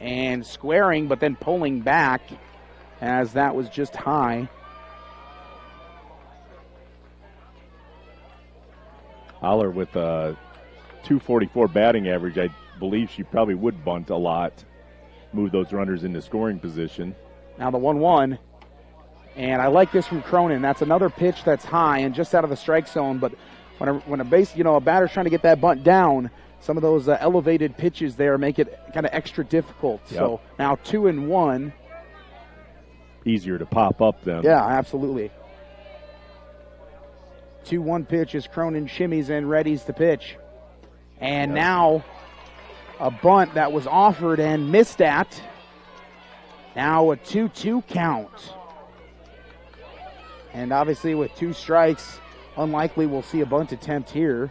And squaring, but then pulling back, as that was just high. Aller with a 244 batting average. I believe she probably would bunt a lot, move those runners into scoring position. Now the 1-1, and I like this from Cronin. That's another pitch that's high and just out of the strike zone, but when a batter's trying to get that bunt down, some of those elevated pitches there make it kind of extra difficult. Yep. So now 2-1. Easier to pop up then. Yeah, absolutely. 2-1 pitch as Cronin shimmies and readies to pitch. And now a bunt that was offered and missed at. Now a 2-2 count. And obviously with 2 strikes, unlikely we'll see a bunt attempt here.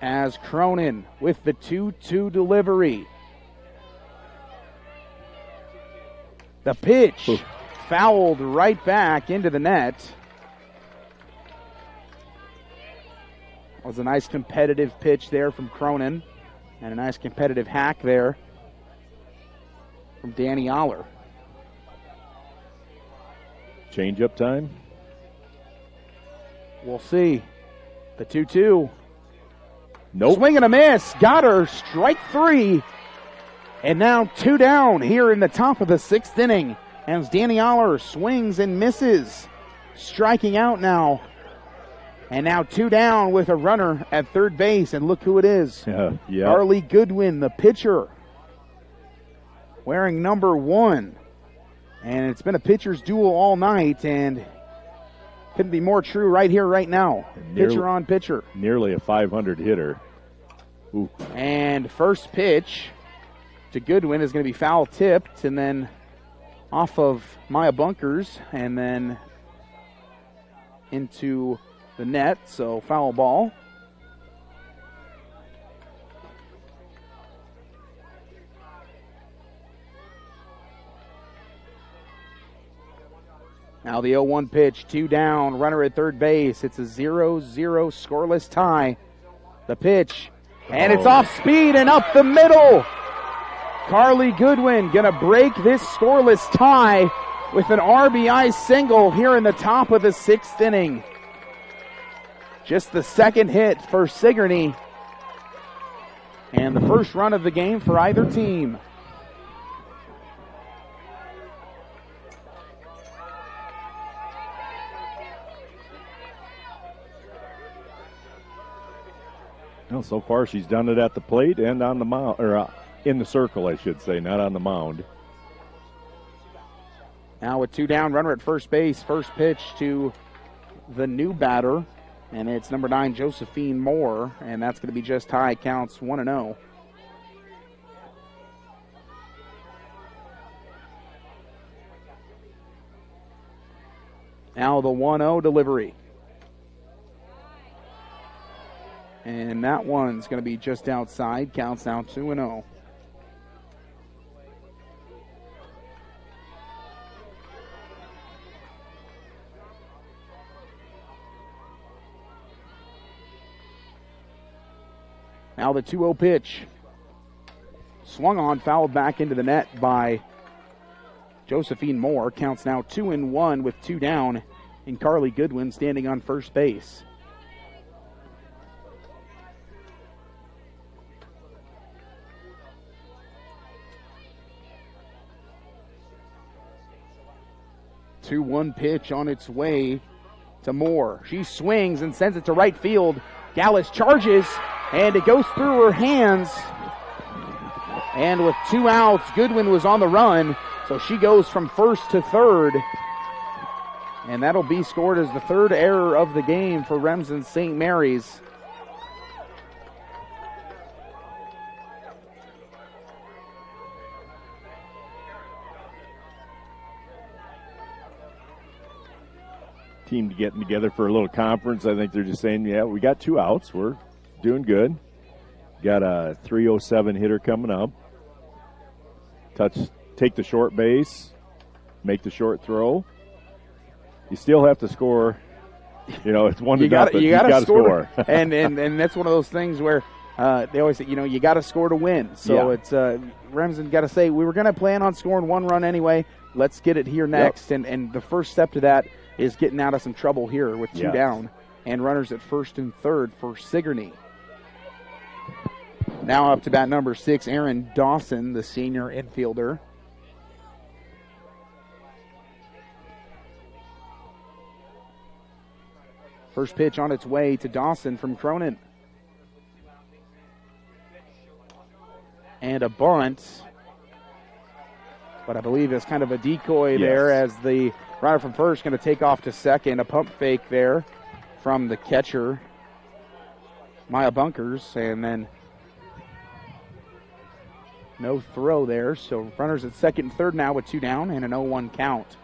As Cronin with the 2-2 delivery. The pitch fouled right back into the net. Was a nice competitive pitch there from Cronin, and a nice competitive hack there from Danny Aller. Change-up time? We'll see. The 2-2. Nope. Swing and a miss. Got her. Strike 3. And now 2 down here in the top of the 6th inning. As Danny Aller swings and misses. Striking out now. And now 2 down with a runner at third base. And look who it is. Carly Goodwin, the pitcher. Wearing number 1. And it's been a pitcher's duel all night. And couldn't be more true right here, right now. Pitcher on pitcher. Nearly a 500 hitter. Ooh. And first pitch to Goodwin is going to be foul tipped, and then off of Maya Bunkers, and then into the net, so foul ball. Now the 0-1 pitch, 2 down, runner at third base. It's a 0-0 scoreless tie. The pitch, and it's off speed and up the middle. Carly Goodwin going to break this scoreless tie with an RBI single here in the top of the 6th inning. Just the second hit for Sigourney, and the first run of the game for either team. Well, so far she's done it at the plate and on the mound, or in the circle, I should say, not on the mound. Now with 2 down, runner at first base. First pitch to the new batter, and it's number 9, Josephine Moore, and that's going to be just high. Counts 1-0. Now the 1-0 delivery. And that one's going to be just outside. Counts now 2-0. Now the 2-0 pitch. Swung on, fouled back into the net by Josephine Moore. Counts now 2-1 with 2 down, and Carly Goodwin standing on first base. The 2-1 pitch on its way to Moore. She swings and sends it to right field. Gallus charges, and it goes through her hands. And with 2 outs, Goodwin was on the run, so she goes from first to third. And that'll be scored as the 3rd error of the game for Remsen St. Mary's. Team getting together for a little conference. I think they're just saying, yeah, we got 2 outs. We're doing good. Got a 307 hitter coming up. Take the short base, make the short throw. You still have to score. You know, it's 1-0. You got to score. and that's one of those things where they always say, you got to score to win. So it's Remsen got to say, we were going to plan on scoring 1 run anyway. Let's get it here next. Yep. And the first step to that is getting out of some trouble here with 2 down and runners at first and third for Sigourney. Now up to bat number 6, Aaron Dawson, the senior infielder. First pitch on its way to Dawson from Cronin. And a bunt. But I believe it's kind of a decoy there as the runner from first going to take off to second. A pump fake there from the catcher, Maya Bunkers, and then no throw there. So runners at second and third now with 2 down and an 0-1 count.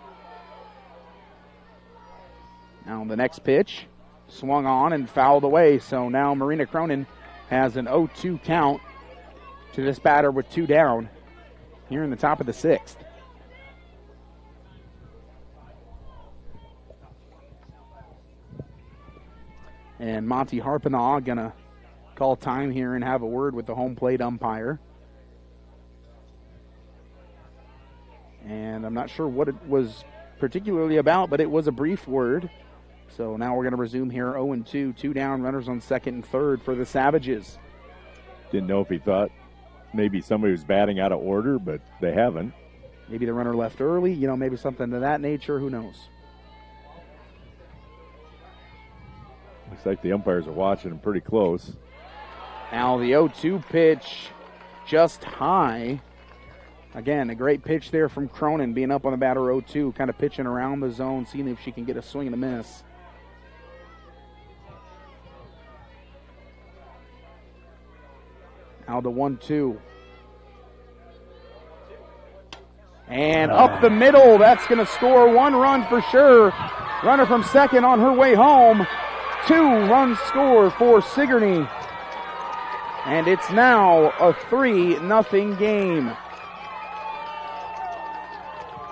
Now the next pitch, swung on and fouled away. So now Marina Cronin has an 0-2 count to this batter with 2 down here in the top of the 6th. And Monty Harpinaugh going to call time here and have a word with the home plate umpire. And I'm not sure what it was particularly about, but it was a brief word. So now we're going to resume here 0-2, 2 down, runners on second and third for the Savages. Didn't know if he thought maybe somebody was batting out of order, but they haven't. Maybe the runner left early, maybe something of that nature, who knows. Looks like the umpires are watching him pretty close. Now the 0-2 pitch just high. Again, a great pitch there from Cronin, being up on the batter 0-2, kind of pitching around the zone, seeing if she can get a swing and a miss. Now the 1-2. And up the middle, that's going to score 1 run for sure. Runner from second on her way home. 2-run score for Sigourney. And it's now a 3-0 game.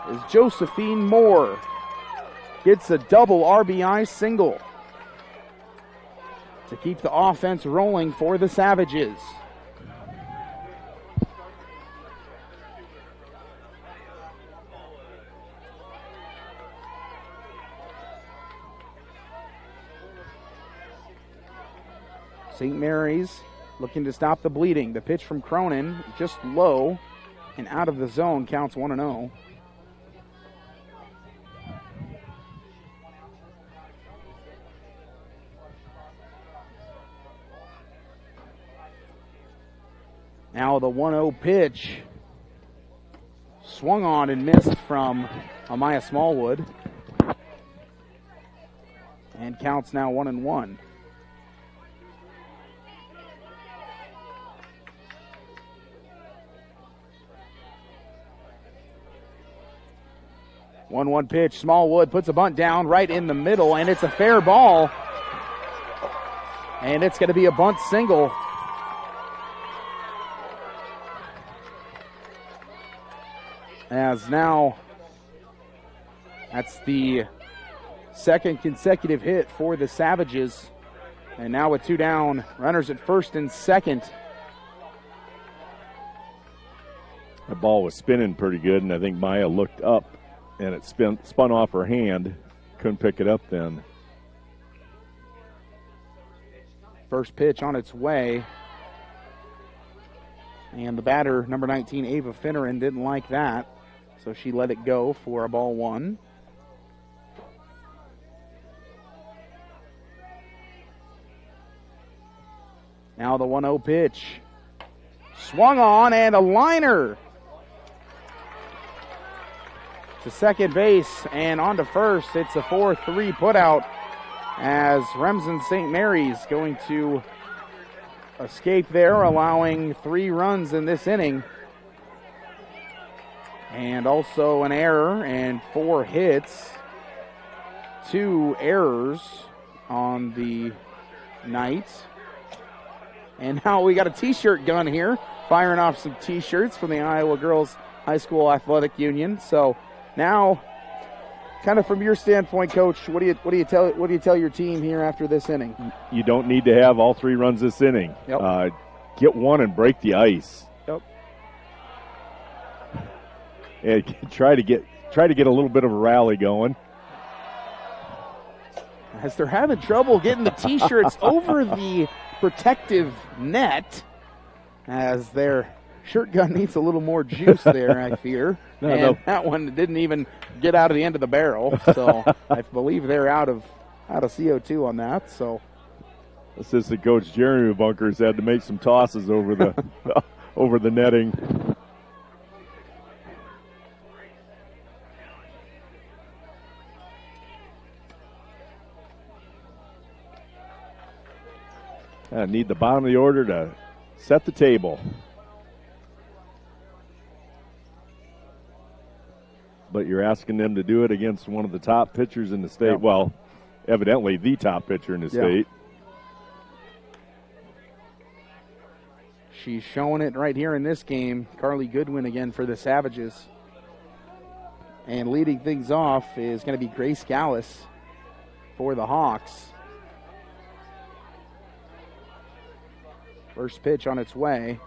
As Josephine Moore gets a double RBI single to keep the offense rolling for the Savages. St. Mary's looking to stop the bleeding. The pitch from Cronin just low and out of the zone, counts 1-0. Now the 1-0 pitch. Swung on and missed from Amaya Smallwood. And counts now 1-1. One pitch. Smallwood puts a bunt down right in the middle, and it's a fair ball. And it's going to be a bunt single. As now, that's the second consecutive hit for the Savages. And now with 2 down, runners at first and second. The ball was spinning pretty good, and I think Maya looked up, and it spun off her hand. Couldn't pick it up then. First pitch on its way. And the batter, number 19, Ava Finneran, didn't like that. So she let it go for a ball 1. Now the 1-0 pitch. Swung on and a liner to second base and on to first. It's a 4-3 putout as Remsen St. Mary's going to escape there, allowing 3 runs in this inning. And also an error and 4 hits. 2 errors on the night. And now we got a t-shirt gun here, firing off some t-shirts from the Iowa Girls High School Athletic Union. So now, kind of from your standpoint, Coach, what do you tell your team here after this inning? You don't need to have all 3 runs this inning. Yep. Get one and break the ice. Yep. And try to get a little bit of a rally going. As they're having trouble getting the t-shirts over the protective net, as their shirt gun needs a little more juice there, I fear. That one didn't even get out of the end of the barrel, so I believe they're out of CO2 on that. So Assistant Coach Jeremy Bunkers had to make some tosses over the over the netting. I need the bottom of the order to set the table. But you're asking them to do it against one of the top pitchers in the state. Yep. Well, evidently the top pitcher in the state. She's showing it right here in this game. Carly Goodwin again for the Savages. And leading things off is going to be Grace Gallus for the Hawks. First pitch on its way.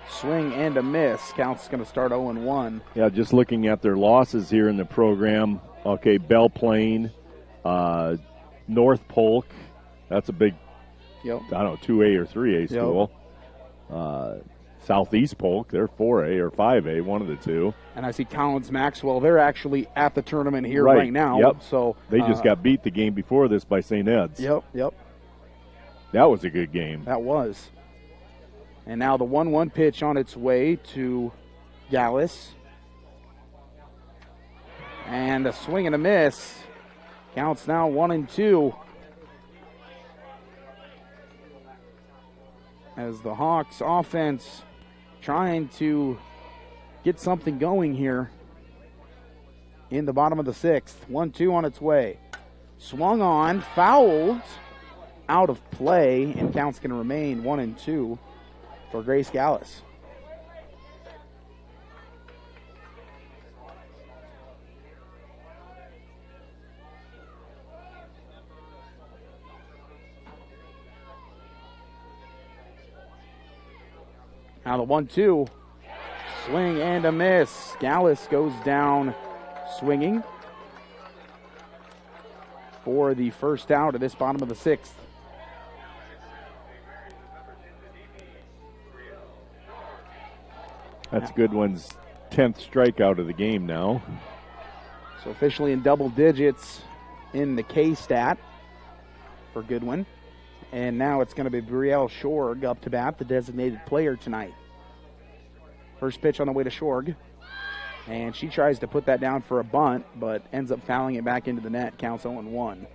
Swing and a miss. Count's going to start 0-1. Yeah, just looking at their losses here in the program. Okay, Belle Plaine, North Polk. That's a big, yep. I don't know, 2A or 3A school. Southeast Polk, they're 4A or 5A, one of the two. And I see Collins Maxwell. They're actually at the tournament here right now. Yep. So they just got beat the game before this by St. Ed's. Yep. That was a good game. That was. And now the 1-1 pitch on its way to Gallus. And a swing and a miss. Counts now 1-2. As the Hawks offense trying to get something going here in the bottom of the 6th. 1-2 on its way. Swung on, fouled, out of play, and counts can remain 1-2 for Grace Gallus. Now the 1-2, swing and a miss. Gallus goes down swinging for the first out of this bottom of the 6th. That's Goodwin's 10th strikeout of the game now. So officially in double digits in the K stat for Goodwin. And now it's going to be Brielle Shorg up to bat, the designated player tonight. First pitch on the way to Shorg. And she tries to put that down for a bunt, but ends up fouling it back into the net. Counts 0-1.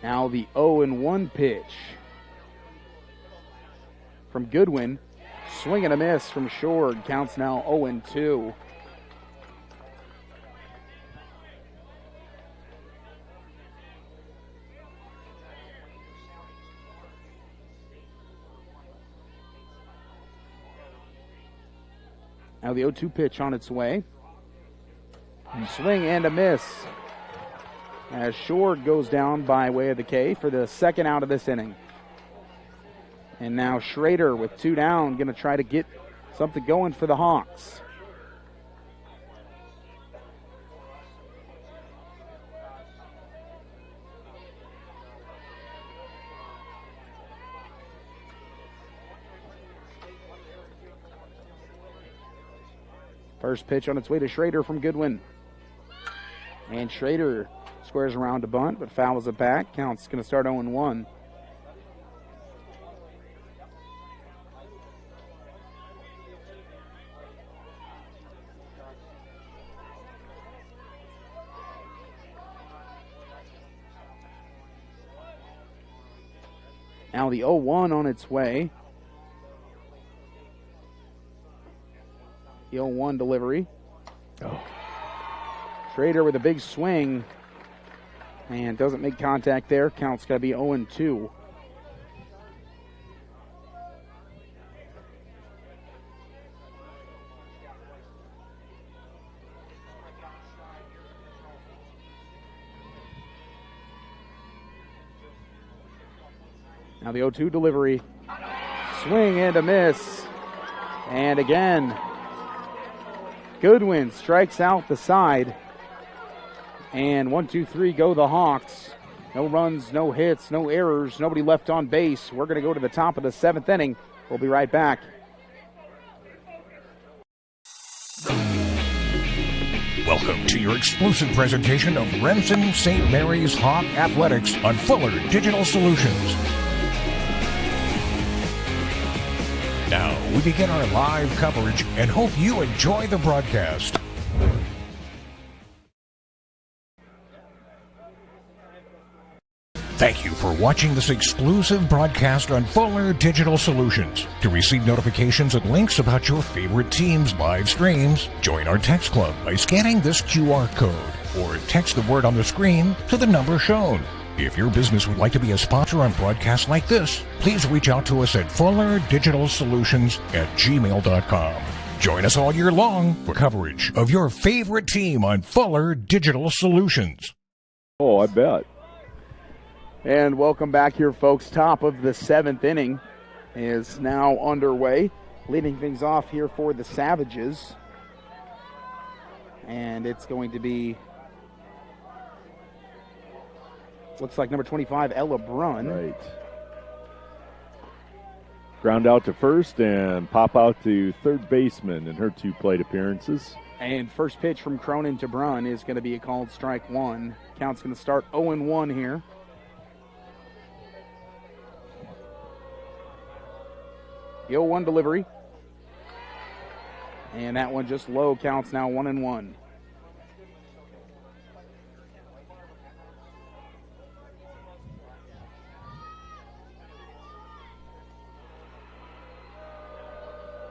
Now the 0-1 pitch from Goodwin. Swing and a miss from Shorg. Counts now 0-2. Now the 0-2 pitch on its way. Swing and a miss as Shorg goes down by way of the K for the second out of this inning. And now Schrader with 2 down, going to try to get something going for the Hawks. First pitch on its way to Schrader from Goodwin. And Schrader squares around to bunt, but fouls it back. Count's going to start 0-1. Now the 0-1 on its way. The 0-1 delivery. Schrader with a big swing and doesn't make contact there. Count's got to be 0-2. Now the 0-2 delivery. Swing and a miss. And again, Goodwin strikes out the side. And 1, 2, 3 go the Hawks. No runs, no hits, no errors, nobody left on base. We're going to go to the top of the 7th inning. We'll be right back. Welcome to your exclusive presentation of Remsen St. Mary's Hawk Athletics on Fuller Digital Solutions. Now we begin our live coverage and hope you enjoy the broadcast. Thank you for watching this exclusive broadcast on Fuller Digital Solutions. To receive notifications and links about your favorite team's live streams, join our text club by scanning this QR code or text the word on the screen to the number shown. If your business would like to be a sponsor on broadcasts like this, please reach out to us at fullerdigitalsolutions@gmail.com. Join us all year long for coverage of your favorite team on Fuller Digital Solutions. Oh, I bet. And welcome back here, folks. Top of the 7th inning is now underway. Leading things off here for the Savages. And it's going to be, looks like number 25, Ella Brunn. Right. Ground out to first and pop out to third baseman in her 2 plate appearances. And first pitch from Cronin to Brunn is going to be a called strike 1. Count's going to start 0-1 here. The 0-1 delivery. And that one just low. Counts now 1-1.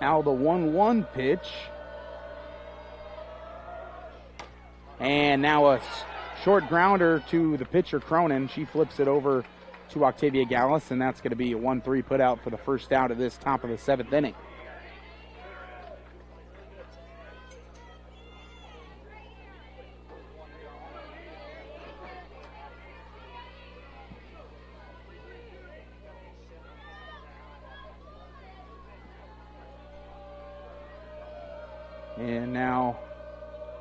Now the 1-1 pitch. And now a short grounder to the pitcher, Cronin. She flips it over to Octavia Gallus, and that's going to be a 1-3 put out for the first out of this top of the 7th inning. And now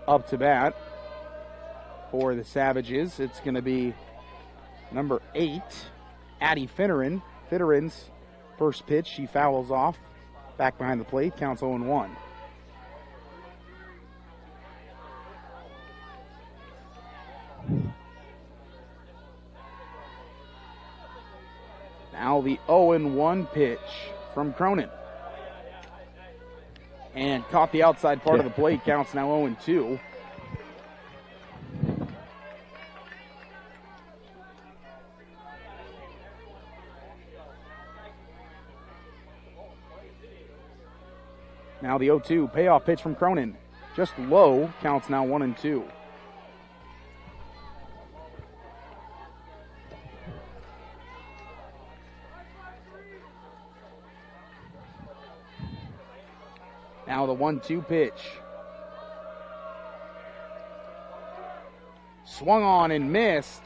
up to bat for the Savages, it's going to be number 8, Addie Finneran. Finneran's first pitch, she fouls off. Back behind the plate, counts 0-1. Now the 0-1 pitch from Cronin. And caught the outside part of the plate, counts now 0-2. Now the 0-2 payoff pitch from Cronin. Just low, counts now 1-2. Now the 1-2 pitch. Swung on and missed.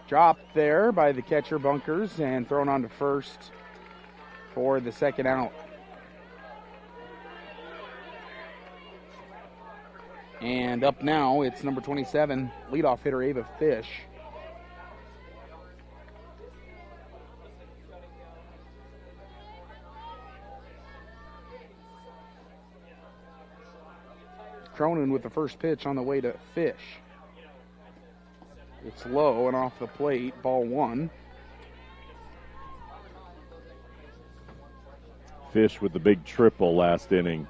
Dropped there by the catcher Bunkers and thrown on to first for the second out. And up now, it's number 27, leadoff hitter Ava Fish. Cronin with the first pitch on the way to Fish. It's low and off the plate, ball one. Fish with the big triple last inning.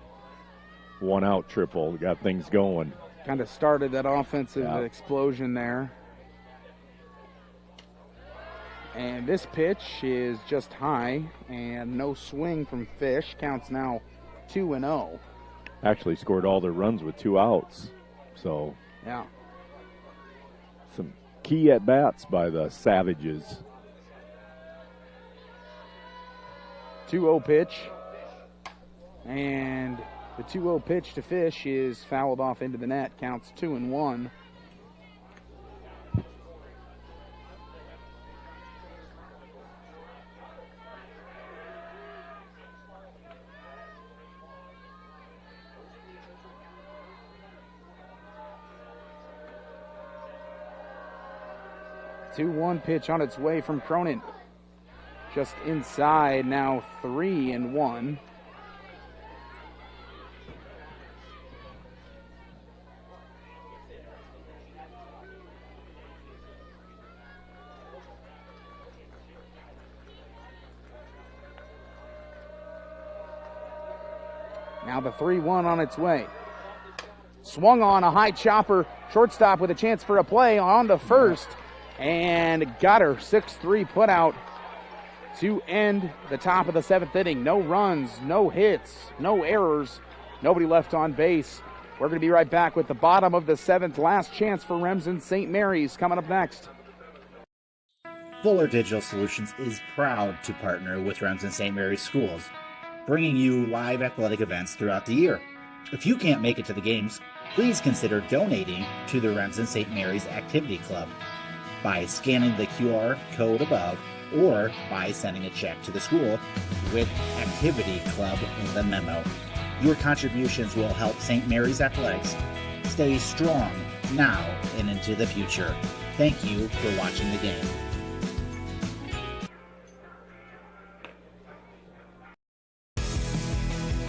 1 out triple, got things going. Kind of started that offensive explosion there. And this pitch is just high and no swing from Fish. Counts now 2-0. Actually scored all their runs with 2 outs. So, yeah, some key at-bats by the Savages. 2-0 pitch. And the 2-0 pitch to Fish is fouled off into the net. Counts 2-1. The 2-1 pitch on its way from Cronin. Just inside, now 3-1. Now the 3-1 on its way. Swung on a high chopper. Shortstop with a chance for a play on to first. And got her 6-3 put out to end the top of the 7th inning. No runs, no hits, no errors. Nobody left on base. We're going to be right back with the bottom of the 7th. Last chance for Remsen St. Mary's coming up next. Fuller Digital Solutions is proud to partner with Remsen St. Mary's Schools, bringing you live athletic events throughout the year. If you can't make it to the games, please consider donating to the Remsen St. Mary's Activity Club by scanning the QR code above or by sending a check to the school with Activity Club in the memo. Your contributions will help St. Mary's Athletics stay strong now and into the future. Thank you for watching the game.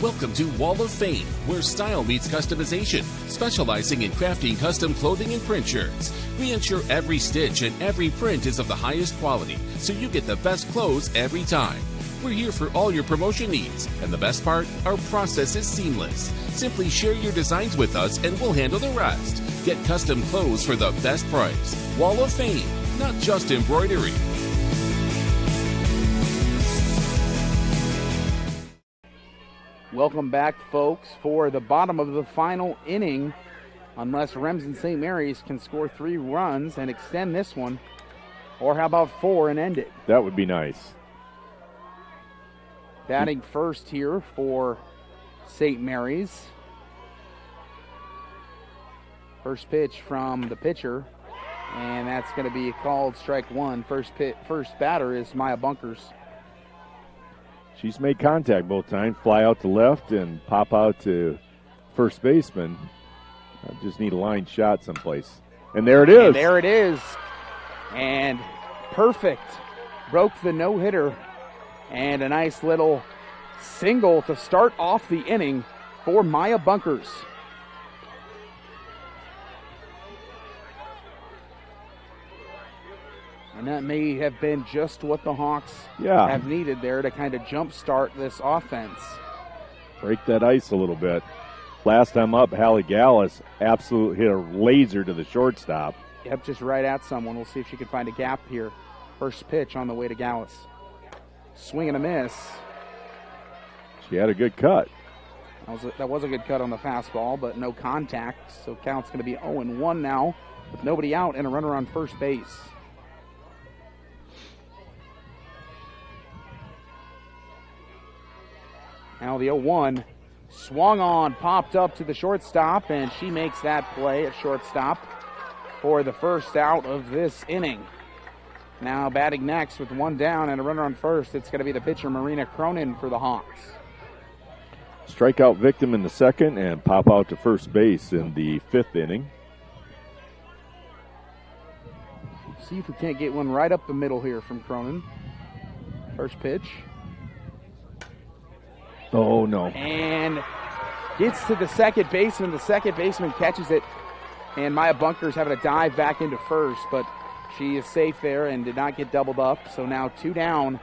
Welcome to Wall of Fame, where style meets customization, specializing in crafting custom clothing and print shirts. We ensure every stitch and every print is of the highest quality, so you get the best clothes every time. We're here for all your promotion needs, and the best part, our process is seamless. Simply share your designs with us and we'll handle the rest. Get custom clothes for the best price. Wall of Fame, not just embroidery. Welcome back, folks, for the bottom of the final inning. Unless Remsen St. Mary's can score 3 runs and extend this one. Or how about 4 and end it? That would be nice. Batting first here for St. Mary's. First pitch from the pitcher, and that's going to be called strike one. First batter is Maya Bunkers. She's made contact both times, fly out to left and pop out to first baseman. I just need a line shot someplace. And there it is. And there it is. And perfect broke the no-hitter. And a nice little single to start off the inning for Maya Bunkers. And that may have been just what the Hawks have needed there to kind of jumpstart this offense. Break that ice a little bit. Last time up, Hallie Gallus absolutely hit a laser to the shortstop. Yep, just right at someone. We'll see if she can find a gap here. First pitch on the way to Gallus. Swing and a miss. She had a good cut. That was a good cut on the fastball, but no contact. So count's going to be 0-1 now with nobody out and a runner on first base. Now the 0-1 swung on, popped up to the shortstop, and she makes that play at shortstop for the first out of this inning. Now batting next with one down and a runner on first, it's going to be the pitcher Marina Cronin for the Hawks. Strikeout victim in the second and pop out to first base in the fifth inning. See if we can't get one right up the middle here from Cronin. First pitch. Oh, no. And gets to the second baseman. The second baseman catches it. And Maya Bunkers having to dive back into first, but she is safe there and did not get doubled up. So now two down.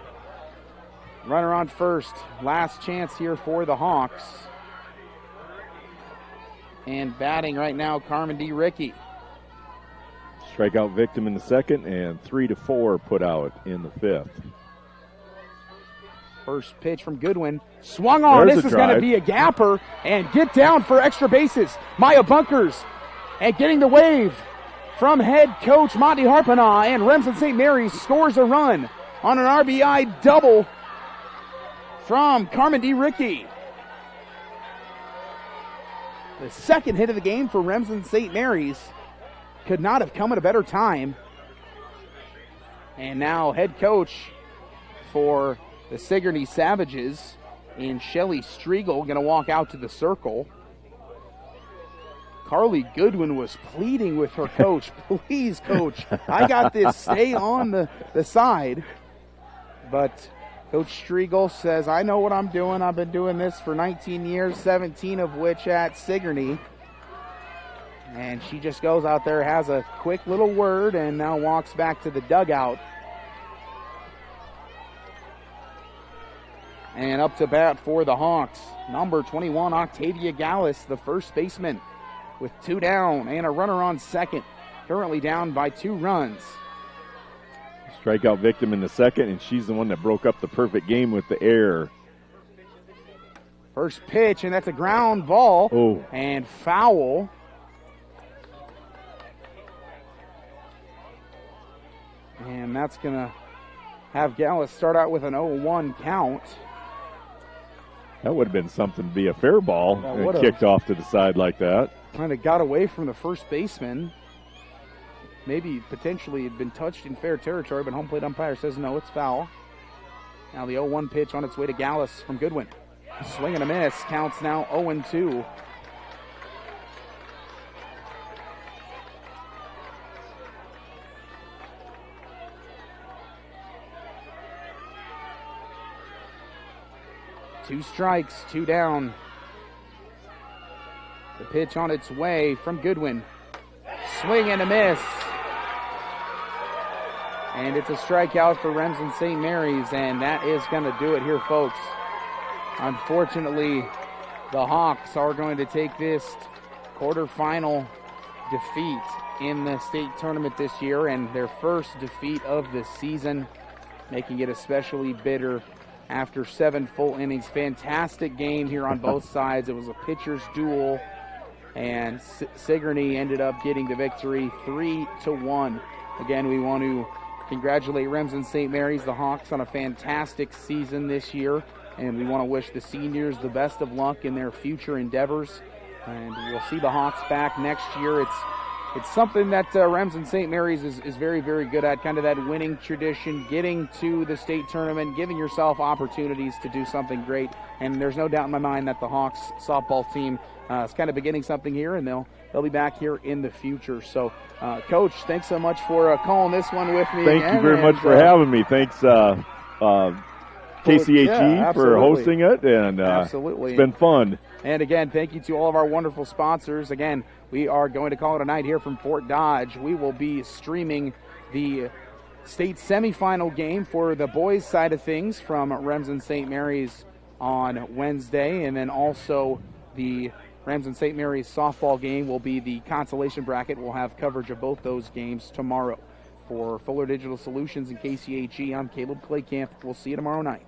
Runner on first. Last chance here for the Hawks. And batting right now, Carmen D. Ricky. Strikeout victim in the second and 3-4 put out in the fifth. First pitch from Goodwin. Swung on. This is going to be a gapper. And get down for extra bases. Maya Bunkers. And getting the wave from head coach Monty Harpanaugh. And Remsen St. Mary's scores a run on an RBI double from Carmen D. Ricky. The second hit of the game for Remsen St. Mary's. Could not have come at a better time. And now head coach for the Sigourney Savages in Shelly Striegel going to walk out to the circle. Carly Goodwin was pleading with her coach, please, coach, I got this, stay on the side. But Coach Striegel says, I know what I'm doing. I've been doing this for 19 years, 17 of which at Sigourney. And she just goes out there, has a quick little word, and now walks back to the dugout. And up to bat for the Hawks, number 21, Octavia Gallus, the first baseman, with two down and a runner on second. Currently down by 2 runs. Strikeout victim in the second, and she's the one that broke up the perfect game with the error. First pitch, and that's a ground ball. Oh. And foul. And that's going to have Gallus start out with an 0-1 count. That would have been something to be a fair ball and kicked off to the side like that. Kind of got away from the first baseman. Maybe potentially had been touched in fair territory, but home plate umpire says no, it's foul. Now the 0-1 pitch on its way to Gallus from Goodwin. Swing and a miss. Counts now 0-2. Two strikes, 2 down. The pitch on its way from Goodwin. Swing and a miss. And it's a strikeout for Remsen St. Mary's, and that is going to do it here, folks. Unfortunately, the Hawks are going to take this quarterfinal defeat in the state tournament this year, and their first defeat of the season, making it especially bitter after 7 full innings. Fantastic game here on both sides. It was a pitcher's duel, and Sigourney ended up getting the victory 3-1. Again, we want to congratulate Remsen St. Mary's, the Hawks, on a fantastic season this year, and we want to wish the seniors the best of luck in their future endeavors. And we'll see the Hawks back next year. It's it's something that Remsen St. Mary's is very, very good at, kind of that winning tradition, getting to the state tournament, giving yourself opportunities to do something great. And there's no doubt in my mind that the Hawks softball team is kind of beginning something here, and they'll be back here in the future. So, Coach, thanks so much for calling this one with me. Thank you very much for having me. Thanks, KCHE for hosting it, and absolutely. It's been fun. And again, thank you to all of our wonderful sponsors. Again, we are going to call it a night here from Fort Dodge. We will be streaming the state semifinal game for the boys' side of things from Remsen St. Mary's on Wednesday, and then also the Remsen St. Mary's softball game will be the consolation bracket. We'll have coverage of both those games tomorrow. For Fuller Digital Solutions and KCHE, I'm Caleb Claycamp. We'll see you tomorrow night.